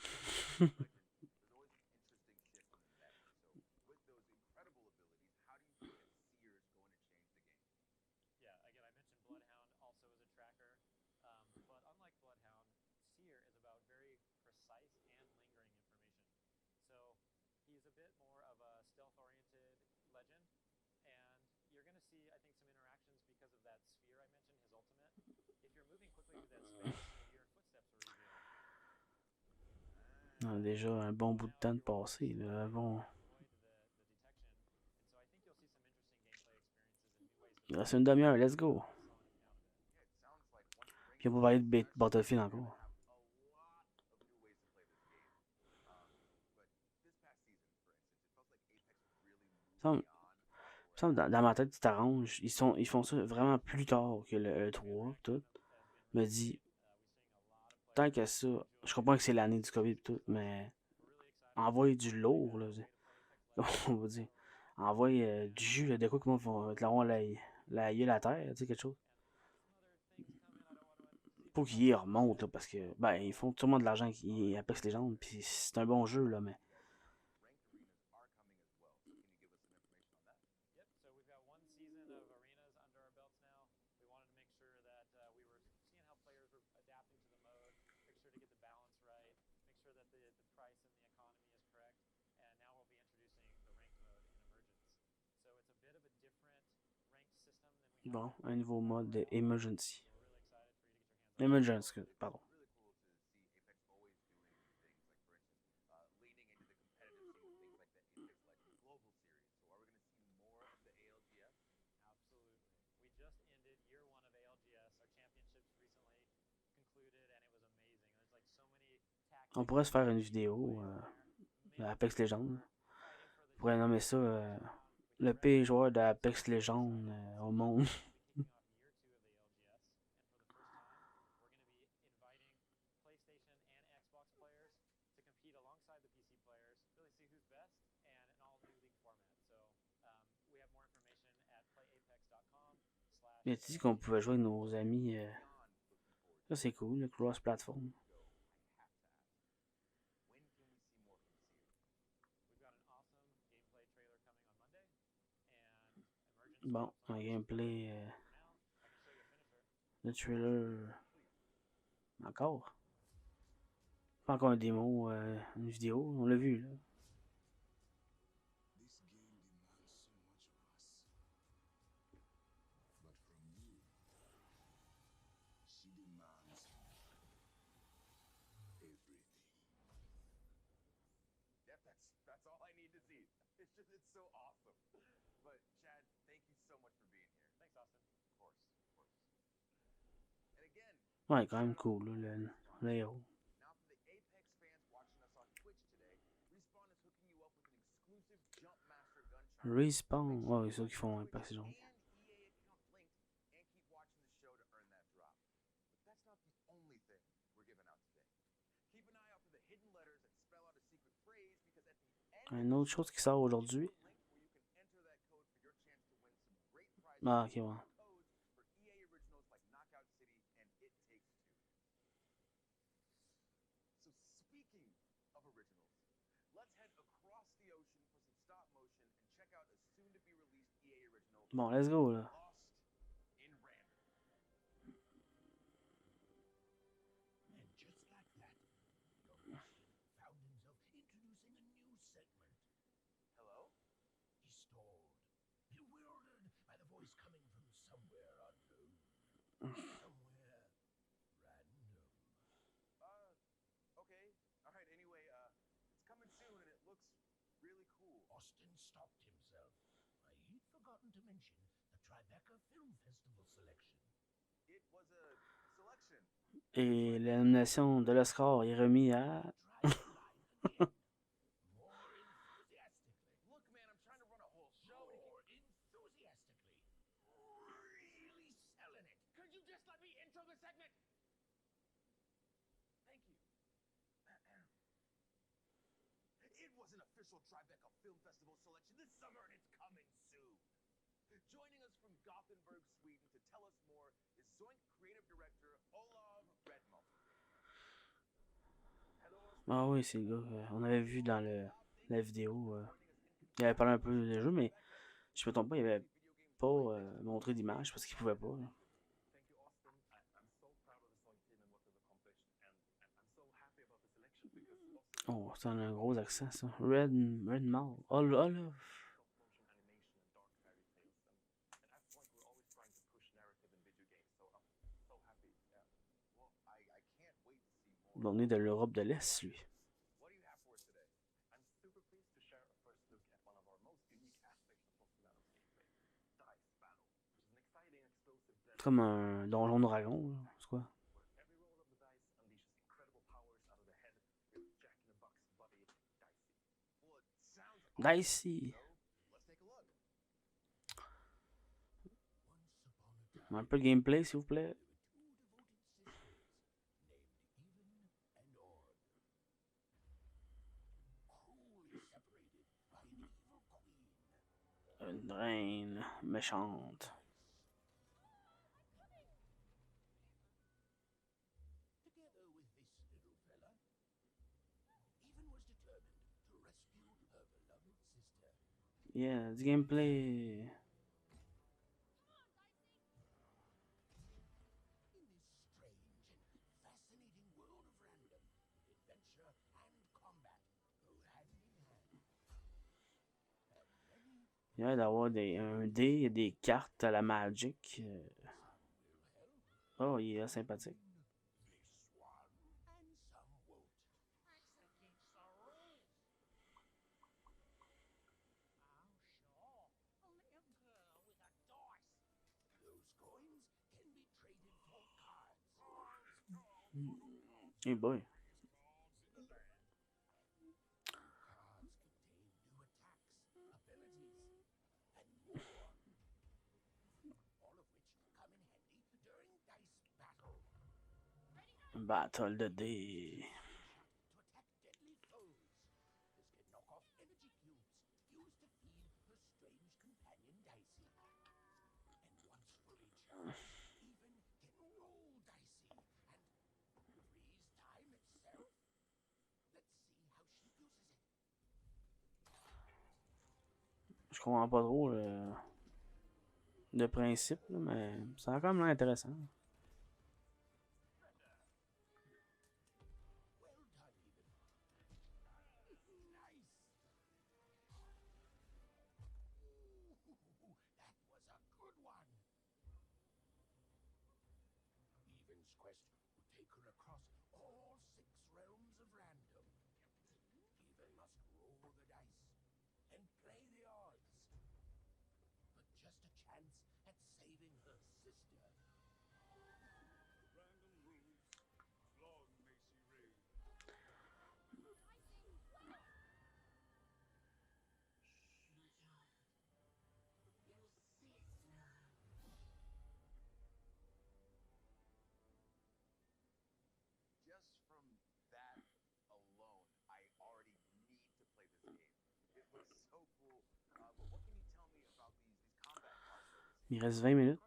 On a déjà un bon bout de temps de passé, là. Bon. Il reste une demi-heure, let's go. Puis on va parler de Battlefield encore. Dans ma tête, tu t'arranges. Ils font ça vraiment plus tard que le E3, tout. Me dit, tant que ça, je comprends que c'est l'année du COVID, tout, mais envoie du lourd, là. On va dire. Envoie du jus, là, de quoi que moi, vont te l'avoir la gueule à terre, tu sais, quelque chose. Pour qu'ils y remontent, là, parce que, ben, ils font sûrement de l'argent qui Apex Legends, puis c'est un bon jeu, là, mais. Bon, un nouveau mode de Emergency. Emergency, pardon. On pourrait se faire une vidéo d'Apex Legends. On pourrait nommer ça le pire joueur d'Apex Legends au monde. Il a dit qu'on pouvait jouer avec nos amis. Ça, c'est cool, le cross-platform. Bon, un gameplay. Le trailer. Encore. Pas encore un démo, une vidéo, on l'a vu là. Ouais, quand même cool, là, le héros. Respawn, ouais, c'est ça qu'ils font un passage. Une autre chose qui sort aujourd'hui. Ah, ok, ouais. Bon, let's go là. Austin stopped himself. I'd forgotten to mention the Tribeca Film Festival selection. Et la nomination de l'Oscar est remise à... Try the line again. More enthusiastically. Look, man, I'm trying to run a whole show. More enthusiastically. Really selling it. Could you just let me intro the segment? Thank you. It was an official Tribeca Film Festival selection this summer, and it's coming soon. Joining us from Gothenburg, Sweden, to tell us more is Zoink creative director Olav Redmo. Ah oui, c'est le gars. On avait vu dans la vidéo. Il avait parlé un peu de jeu, mais je me trompe pas, il avait pas montré d'image parce qu'il pouvait pas. Là. Thank you, Austin. I'm so proud of the Zoink team and what they've accomplished, and I'm so happy about the selection because also Oh, c'est un gros accent, ça. Red Mall. Oh, là, là. stop-motion animation and dark fairy tales, and at Zoink we're always trying to push narrative in video games, so I'm so happy. Yeah. Well, I can't wait to see more. Il est de l'Europe de l'Est, lui. What do you have for us today? I'm super pleased to share a first look at one of our most unique aspects of Postulanum's gameplay, Dice Battle, which is an exciting and explosive blend Comme un donjon dragon, là. C'est quoi? where every roll of the dice unleashes incredible powers out of the head with Jack in the Box buddy Dicey. Well, it sounds Dicey. so let's take a look. Once upon a time, Un peu de gameplay, s'il vous plaît. two devoted sisters named Even and Odd. Cruelly separated by an evil queen. Une reine méchante. Together with this little fella, Even was determined to rescue her beloved sister. Yeah, du gameplay. In this strange and fascinating world of random, adventure and combat go hand in hand. And many Il y a d'avoir un dé, il y a des cartes à la Magic. will help. Oh, il est sympathique. This one and some won't. That's against the rules. Oh, sure. A little girl with a dice. Those coins can be traded for cards. Hey boy. Cards contain new attacks, abilities, and more. All of which come in handy during dice battle. Battle de dés. To attack deadly foes. This can knock off energy cubes used to feed her strange companion Dicey. And once fully charged, Even can roll Dicey and freeze time itself. Let's see how she uses it. Je comprends pas trop le principe, là, mais ça a quand même l'air intéressant. Well done, Even. Nice. Ooh, that was a good one. Even's quest will take her across all 6 realms of random. Even must roll the dice and play the odds. But just a chance at saving her sister. Random rules, flawed Macy Ray. Just from that alone, I already need to play this game. It looks so cool. But what can you tell me about these combat cards? Il reste 20 minutes.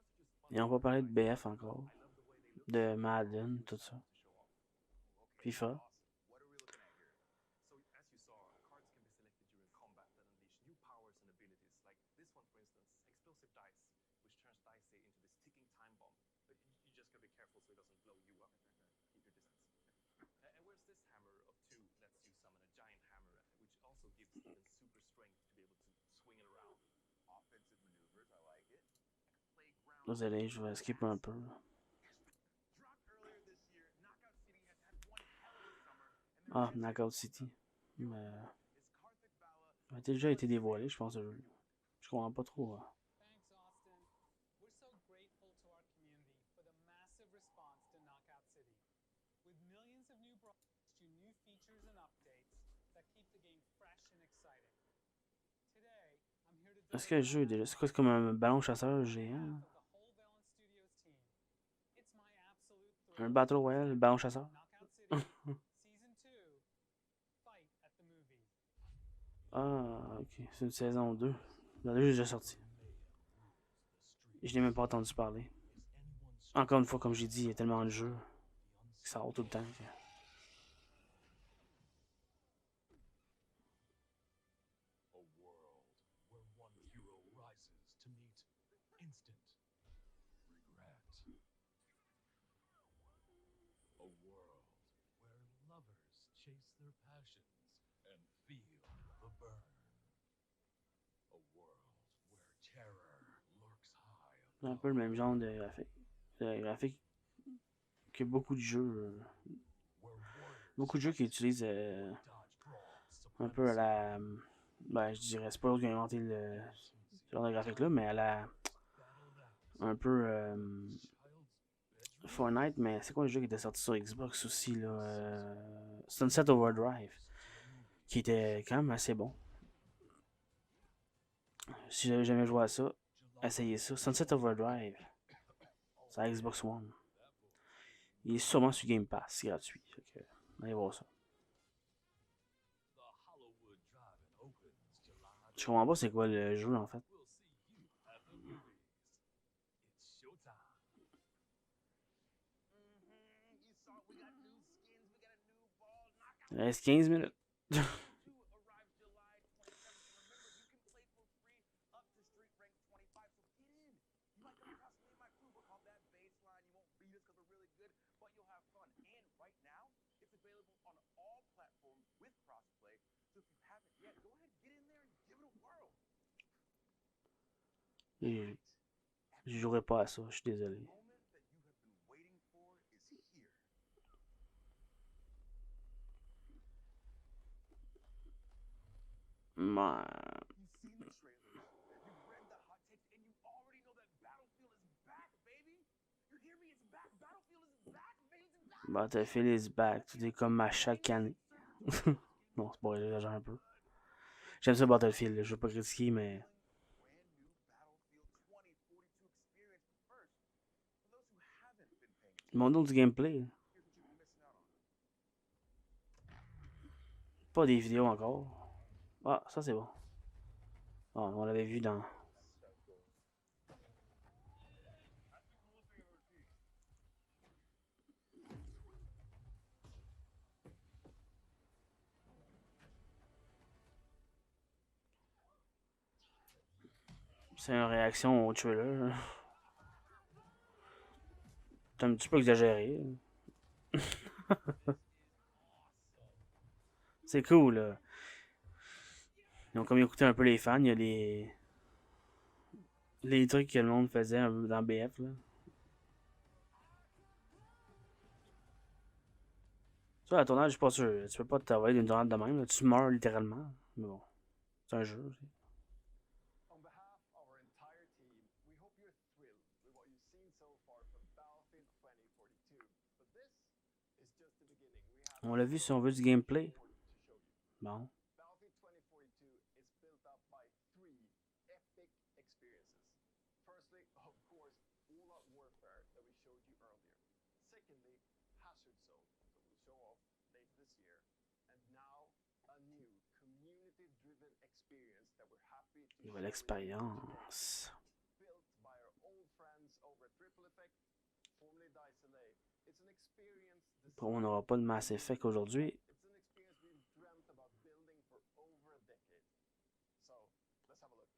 Et on va parler de BF encore. De Madden, tout ça. FIFA. What are we looking at here? So, as you saw, cards can be selected during combat that unleash new powers and abilities. Like this one, for instance, Explosive Dice, which turns Dicey into this ticking time bomb. But you just gotta be careful so it doesn't blow you up. Keep your distance. And where's this hammer of 2 lets you summon a giant hammer, which also gives Even super strength to be able to swing it around. Offensive maneuvers, I like it. Playground. Vous allez, je vais skipper un peu. Dropped earlier this year, Knockout City has had one hell of a summer, and Ah, Knockout City. is Karthik a déjà été dévoilé, je pense. Je comprends pas trop. Thanks, Austin. We're so grateful to our community for the massive response to Knockout City. With millions of new broadcasts to new features and updates that keep the game fresh and exciting. Today, I'm here to Est-ce que le jeu est déjà. C'est quoi? C'est comme un ballon chasseur géant? Un Battle Royale, ballon chasseur? Ah, ok. C'est une saison 2. Le jeu est déjà sorti. Je n'ai même pas entendu parler. Encore une fois, comme j'ai dit, il y a tellement de jeux qui sortent tout le temps. A world where one hero rises to meet instant regret. A world where lovers chase their passions and feel the burn. A world where terror lurks high C'est un peu le même genre de graphique. De graphique que beaucoup de jeux. Beaucoup de jeux qui utilisent un peu à la. Ben, je dirais, c'est pas l'autre qui a inventé ce genre de graphique-là, mais à la. Un peu. Fortnite, mais c'est quoi le jeu qui était sorti sur Xbox aussi, là? Sunset Overdrive. Qui était quand même assez bon. Si j'avais jamais joué à ça, essayez ça. Sunset Overdrive. C'est à Xbox One. Il est sûrement sur Game Pass, c'est gratuit. Fait que, allez voir ça. Je comprends pas c'est quoi le jeu en fait. Il reste 15 minutes. Je jouerai pas à ça, je suis désolé. Mais... Battlefield is back. Tout est comme à chaque année. Non, c'est pas vrai, j'exagère un peu. J'aime ça Battlefield, je veux pas critiquer, mais... Mon nom du gameplay. Pas des vidéos encore. Ah, ça c'est bon. Ah, on l'avait vu dans... C'est une réaction au trailer. C'est un petit peu exagéré. C'est cool, là. Ils ont comme écouté un peu les fans. Il y a les trucs que le monde faisait un peu dans BF, là. Ça, la tournage, je suis pas sûr. Tu peux pas travailler d'une tournade de même. Là. Tu meurs littéralement. Mais bon, c'est un jeu. On behalf of our entire team, we hope you're thrilled with what you've seen so far from Battlefield 2042. But this is just the beginning. We have On l'a vu si on veut du gameplay. Bon. Battlefield 2042 is built up by three epic experiences. Firstly, of course, all-out warfare that we showed you earlier. Secondly, Hazard Zone that we'll show off later this year. And now, a new community-driven experience that we're happy to Nouvelle expérience. built by our old friends over at Triple Effect, formerly Dice LA. It's an experience Bon, on n'aura pas de Mass Effect aujourd'hui. It's an experience we've dreamt about building for over a decade. So, let's have a look.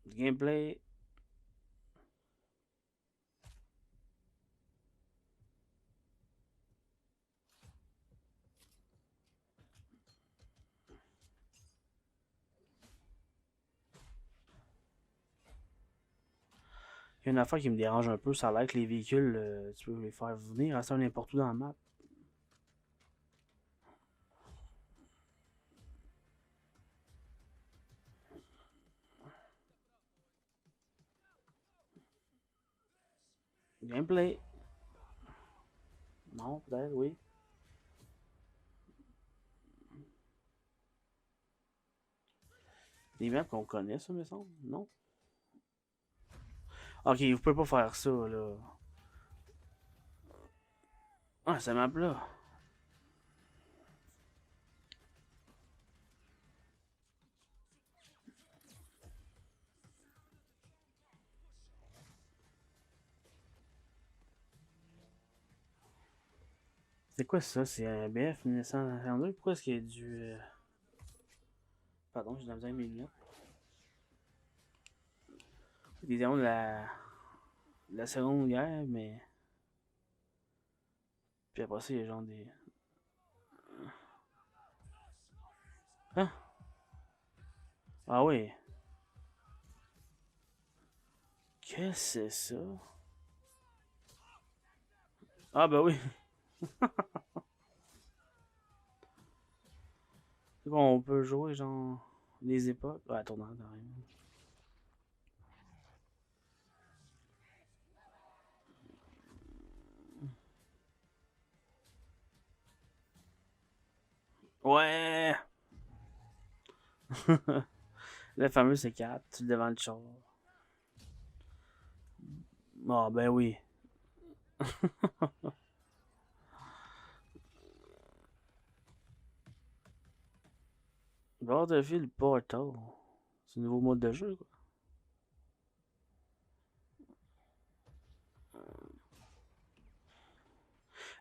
Du gameplay. Il y a une affaire qui me dérange un peu, ça a l'air que les véhicules, tu peux les faire venir à ça n'importe où dans la map. Gameplay. Non, peut-être, oui. Des maps qu'on connaît, ça, me semble. Non? Ok, vous pouvez pas faire ça, là. Ah, cette map-là. C'est quoi ça? C'est un BF 1992? Pourquoi est-ce qu'il y a du... Pardon, j'ai de la misère avec mes lunettes. Des démons de la Seconde Guerre, mais... Puis après ça, il y a genre des... Hein? Ah oui. Qu'est-ce que c'est ça? Ah ben oui. C'est quoi, on peut jouer genre... Les époques? Ouais, tournant, t'as rien. Ouais! Le fameux C4, tu le devant le char. Ah ben oui. Battlefield Portal. C'est un nouveau mode de jeu, quoi.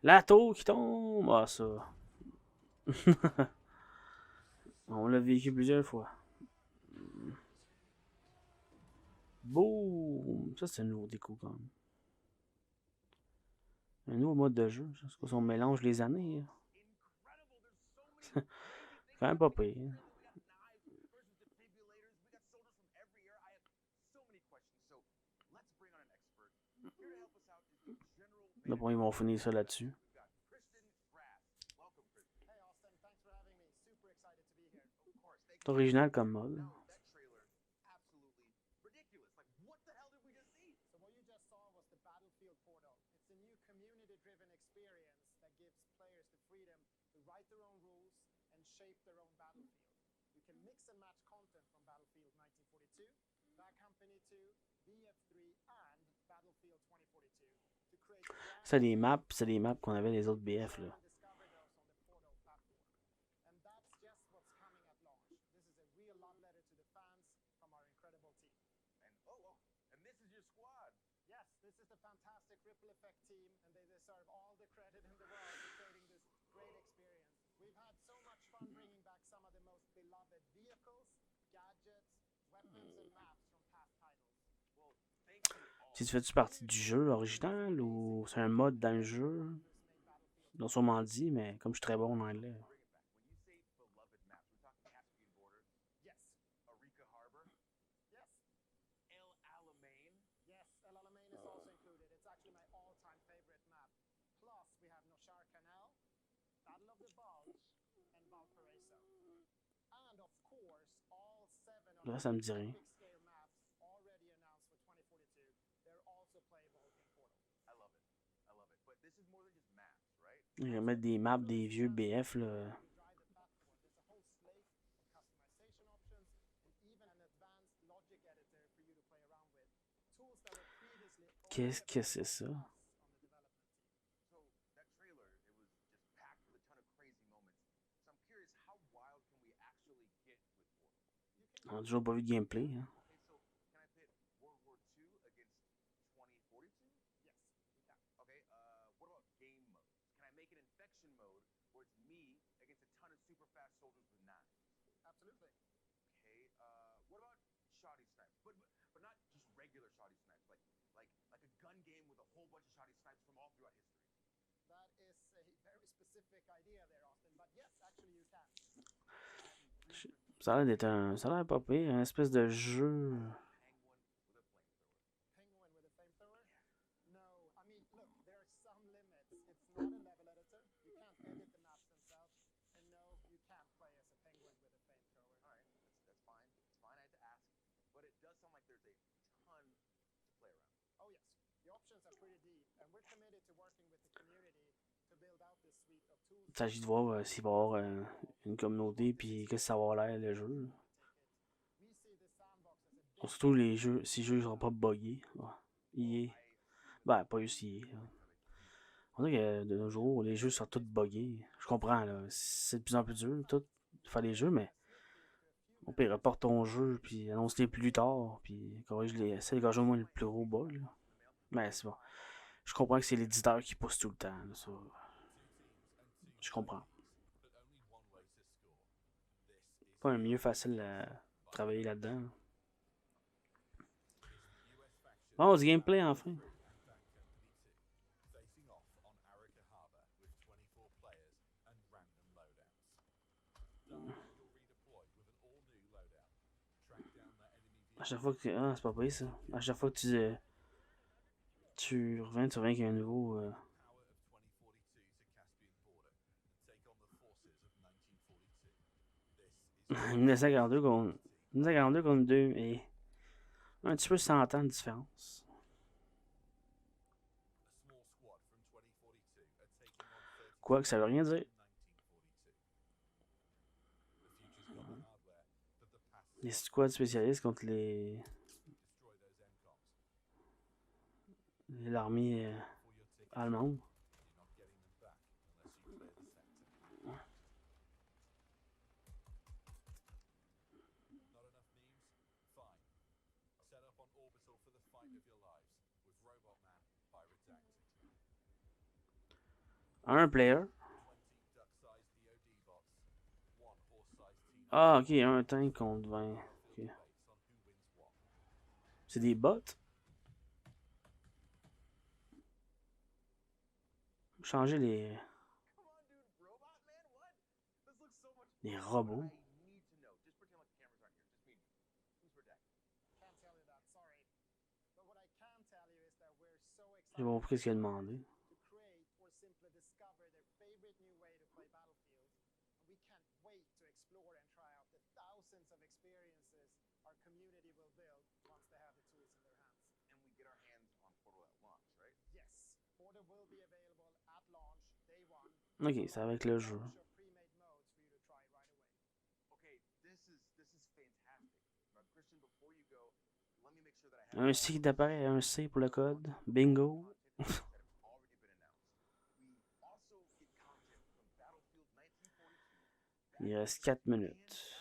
La tour qui tombe! Ah, ça. On l'a vécu plusieurs fois. Boum! Ça, c'est un nouveau déco, quand même. Un nouveau mode de jeu. C'est quoi, si on mélange les années, là. Quand même pas pire. We got knives versus defibrillators. We got soldiers from every era. I have so many questions. So let's bring on an expert. Here to help us out is the general Là, bon, ils vont finir ça là-dessus. We've got Kristen Grass. Welcome, Kristen. Hey Austin, thanks for having me. Super excited to be here. Of course. Thank C'est you. original comme mode. Now, that trailer, absolutely ridiculous. Like, what the hell did we just see? So what you just saw was the Battlefield Portal. It's a new community-driven experience that gives players the freedom to write their own rules and shape their own battlefield. You can mix and match content from Battlefield 1942, Bad Company 2, BF3, and Battlefield 2042 to create C'est des maps qu'on avait les autres BF, là. and discover those on the Portal platform. And that's just what's coming at launch. This is a real love letter to the fans from our incredible team. And and this is your squad. Yes, this is the fantastic Ripple Effect team, and they deserve all the credit in the world for creating this great experience. We've had so much fun bringing back some of the most beloved vehicles, gadgets, weapons, and maps from past titles. Well, thank you all. Tu fais-tu partie du jeu original ou c'est un mode dans le jeu? Ils l'ont sûrement dit, mais comme je suis très bon en anglais. Bring it back. When you say beloved maps, we're talking Caspian Border, Yes, Arica Harbor, yes, El Alamein. yes, El Alamein is also included. It's actually my all-time favorite map. Plus, we have Noshar Canal, Battle of the Bulge, and Valparaiso. And of course, all 7 of Là, the ça me dit rien. big scale maps already announced for 2042. They're also playable in Portal. I love it. I love it. But this is more than just maps, right? Ils vont mettre des maps des vieux BF, là. You drive the platform. There's a whole slate of customization options and even an advanced logic editor for you to play around with. Tools that were previously Qu'est-ce que c'est ça? on the development team. So that trailer, it was just packed with a ton of crazy moments. So I'm curious, how wild can we actually get with Portal? On a toujours pas vu de gameplay, hein. Okay, so can I pit World War II against 2042? Yes, you can. Okay, what about game modes? Can I make an infection mode where it's me against a ton of super fast soldiers with knives? Absolutely. Okay, what about shoddy snipes? But not just regular shoddy snipes, like a gun game with a whole bunch of shoddy snipes from all throughout history. That is a very specific idea there, Austin. But yes, actually you can. Ça a l'air d'être un... Ça a l'air pas pire, un espèce de jeu... Penguin with a flamethrower. Penguin with a flamethrower? No, I mean, look, there are some limits. It's not a level editor. You can't edit the maps themselves. And no, you can't play as a penguin with a flamethrower. All right, that's fine. It's fine. I had to ask, but it does sound like there's a ton to play around. Oh yes, the options pockets are pretty deep, and we're committed to working with the community to build out this suite of tools. Il s'agit de voir s'il va y avoir une communauté, puis qu'est-ce que ça va avoir l'air, le jeu. We see this sandbox as a big Surtout les jeux, si les jeux sont pas buggés. EA. Ben, pas juste EA. On dirait que de nos jours, les jeux sont tous buggés. Je comprends, là. C'est de plus en plus dur, tout, de faire des jeux, mais on peut reporter ton jeu, puis annonce-les plus tard, puis corrige les. Essaie de corriger au moins le plus gros bug, là. Mais c'est bon. Je comprends que c'est l'éditeur qui pousse tout le temps, là, ça. Je comprends. Pas un milieu facile à travailler là-dedans. Bon, du gameplay enfin. À chaque fois que. Ah, c'est pas pire ça. À chaque fois que tu reviens avec un nouveau. 1942 contre. 1942 contre 2 et. Un petit peu 100 ans de différence. Quoi que ça veut rien dire. Les squads spécialistes contre l'armée allemande. Un player. Ah, ok, un tank contre 20. Okay. C'est des bots. Changer les robots. Je sais pas pourquoi ce qu'il a demandé. Ok, c'est avec le jeu. Un C qui apparaît, un C pour le code. Bingo. Il reste 4 minutes.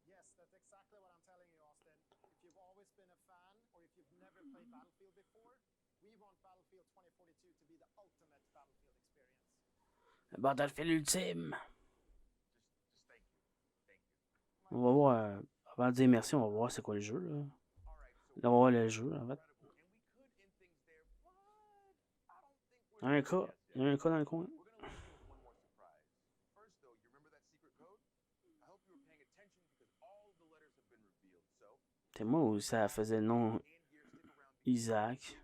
Yes, that's exactly what I'm telling you, Austin. If you've always been a fan, or if you've never played Battlefield before, we want Battlefield 2042 to be the ultimate Battlefield experience. Battlefield ultime. On va voir. Avant de dire merci, on va voir c'est quoi le jeu, là. Là, on va voir le jeu, en fait. Il y a un cas. Il y a un cas dans le coin. C'est moi où ça faisait le nom Isaac.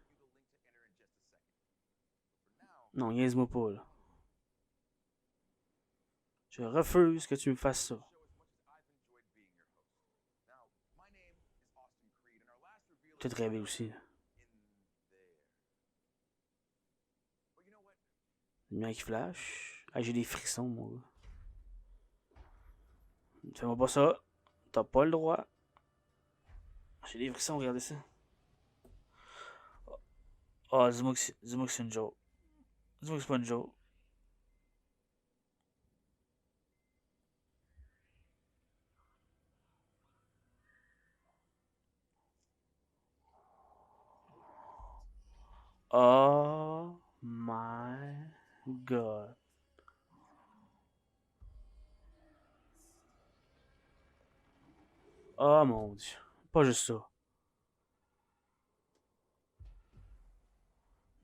Non, niaise-moi pas, là. Je refuse que tu me fasses ça. Peut-être rêver aussi. Le mien qui flash. Ah, j'ai des frissons, mon gars. Fais-moi pas ça. T'as pas le droit. J'ai des frissons, regardez ça. Ah, dis-moi que c'est une joke. Dis-moi que c'est pas une joke. Oh my god. Oh mon dieu. Pas juste ça.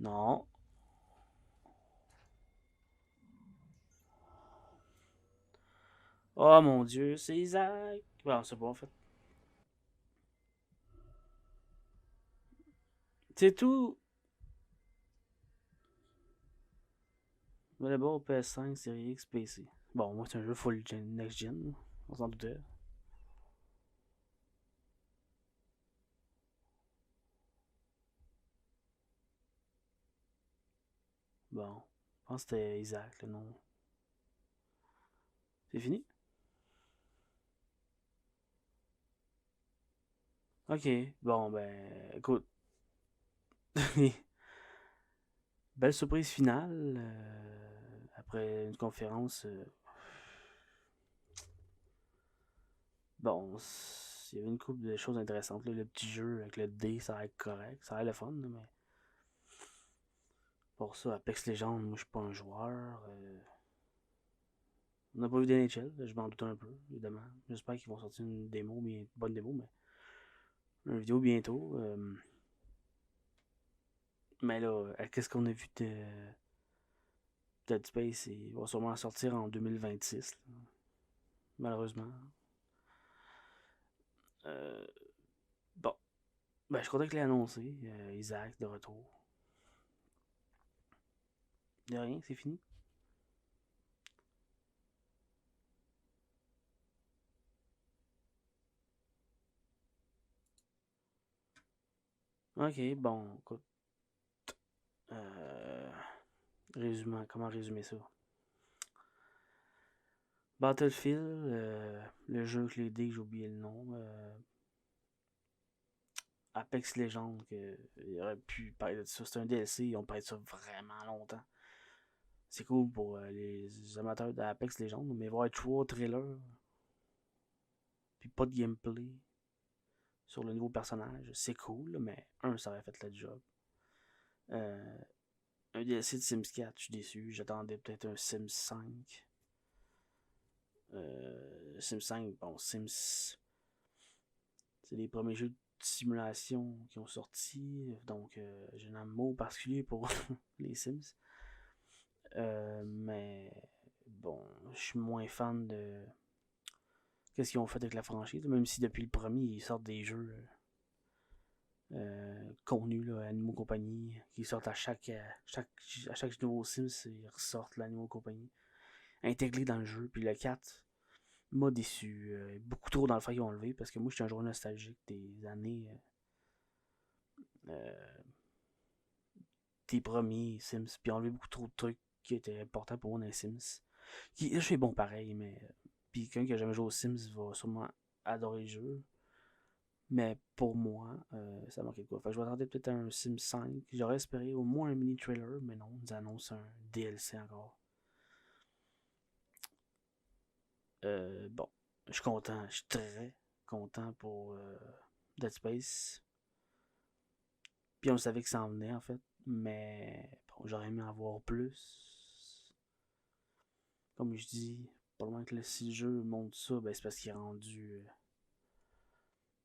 Non. Oh mon dieu, c'est Isaac. Bon, c'est bon en fait. C'est tout. Volleyball PS5, Série X, PC. Bon, moi, c'est un jeu full next gen, on s'en doutait. Bon, je pense que c'était Isaac, le nom. C'est fini? Ok, bon, ben, écoute. Belle surprise finale. Après une conférence. Bon, il y avait une couple de choses intéressantes. Là. Le petit jeu avec le dé, ça a l'air correct. Ça a l'air le fun, là, mais. Pour ça, Apex Legends, moi je suis pas un joueur. On n'a pas vu d'NHL, je m'en doute un peu, évidemment. J'espère qu'ils vont sortir une démo, bien, une bonne démo, mais une vidéo bientôt. Mais là, qu'est-ce qu'on a vu de Dead Space? Il va sûrement sortir en 2026, là, malheureusement. Euh, bon, ben, je suis content qu'il l'ait annoncé. Isaac de retour. De rien, c'est fini. Ok, bon, écoute. Comment résumer ça? Battlefield, le jeu avec les dés, j'ai oublié le nom. Apex Legends, il aurait pu parler de ça. C'est un DLC, ils ont parlé de ça vraiment longtemps. C'est cool pour les amateurs d'Apex Legends, mais voir 3 trailers, puis pas de gameplay sur le nouveau personnage, c'est cool, mais ça aurait fait le job. Un DLC de Sims 4, je suis déçu. J'attendais peut-être un Sims 5. Sims 5, bon, Sims. C'est les premiers jeux de simulation qui ont sorti. Donc, j'ai un mot particulier pour les Sims. Mais bon, je suis moins fan de qu'est-ce qu'ils ont fait avec la franchise. Même si depuis le premier, ils sortent des jeux contenus, là, Animaux Compagnie, qui sortent à chaque nouveau Sims, ils ressortent l'Animal Compagnie intégré dans le jeu. Puis le 4 m'a déçu. Beaucoup trop dans le fait qu'ils ont enlevé, parce que moi, j'étais un joueur nostalgique des années des premiers Sims. Puis enlevé beaucoup trop de trucs qui étaient importants pour moi dans les Sims. Je suis bon pareil, mais. Puis quelqu'un qui a jamais joué aux Sims va sûrement adorer le jeu. Mais pour moi, ça manquait de quoi. Fait que je m'attendais peut-être à un Sims 5. J'aurais espéré au moins un mini trailer, mais non, ils annoncent un DLC encore. Bon, je suis content, je suis très content pour Dead Space. Puis on savait que ça en venait en fait, mais bon, j'aurais aimé en voir plus. Comme je dis, probablement que si le jeu montre ça, ben c'est parce qu'il est rendu.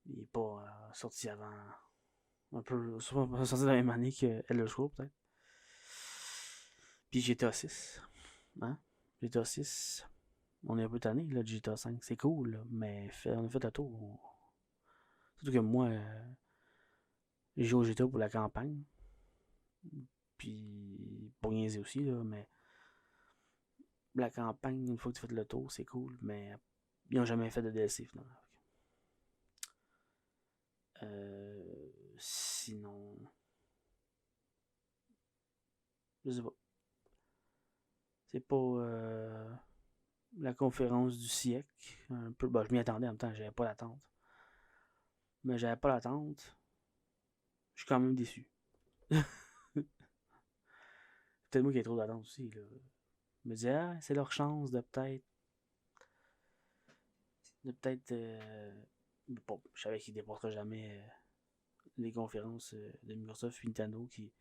Il est pas sorti avant. Un peu. Souvent sorti dans la même année que Elder Scrolls peut-être. Puis GTA 6. Hein? GTA 6. On est un peu tanné là, de GTA 5. C'est cool, là, mais on a fait un tour. Surtout que moi, j'ai joué au GTA pour la campagne. Puis pour niaiser aussi, là, mais la campagne, une fois que tu fais le tour, c'est cool, mais ils n'ont jamais fait de DLC finalement. Sinon. Je sais pas. C'est pas la conférence du siècle. Un peu. Bah, je m'y attendais en même temps, j'avais pas l'attente. Mais j'avais pas l'attente. Je suis quand même déçu. Peut-être moi qui ai trop d'attente aussi. Là. Je me disais, ah, c'est leur chance de peut-être. De peut-être. Bon, je savais qu'ils déporteraient jamais les conférences de Microsoft et Nintendo qui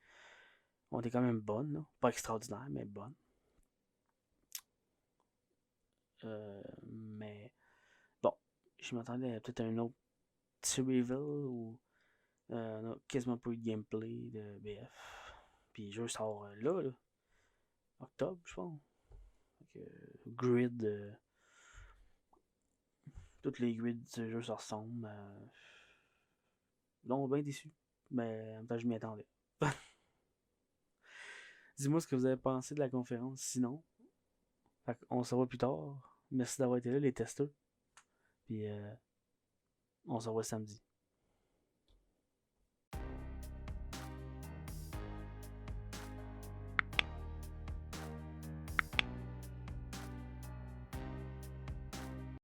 ont été quand même bonnes. Là. Pas extraordinaires, mais bonnes. Mais bon, je m'attendais à peut-être un autre survival ou quasiment pas eu de gameplay de BF. Puis le jeu sort là, octobre, je pense. Grid, toutes les grids de ce jeu se ressemblent. Donc, bien déçu. Mais en même temps, je m'y attendais. Dis-moi ce que vous avez pensé de la conférence, sinon. Fait qu'on se revoit plus tard. Merci d'avoir été là, les testeurs. Puis on se revoit samedi.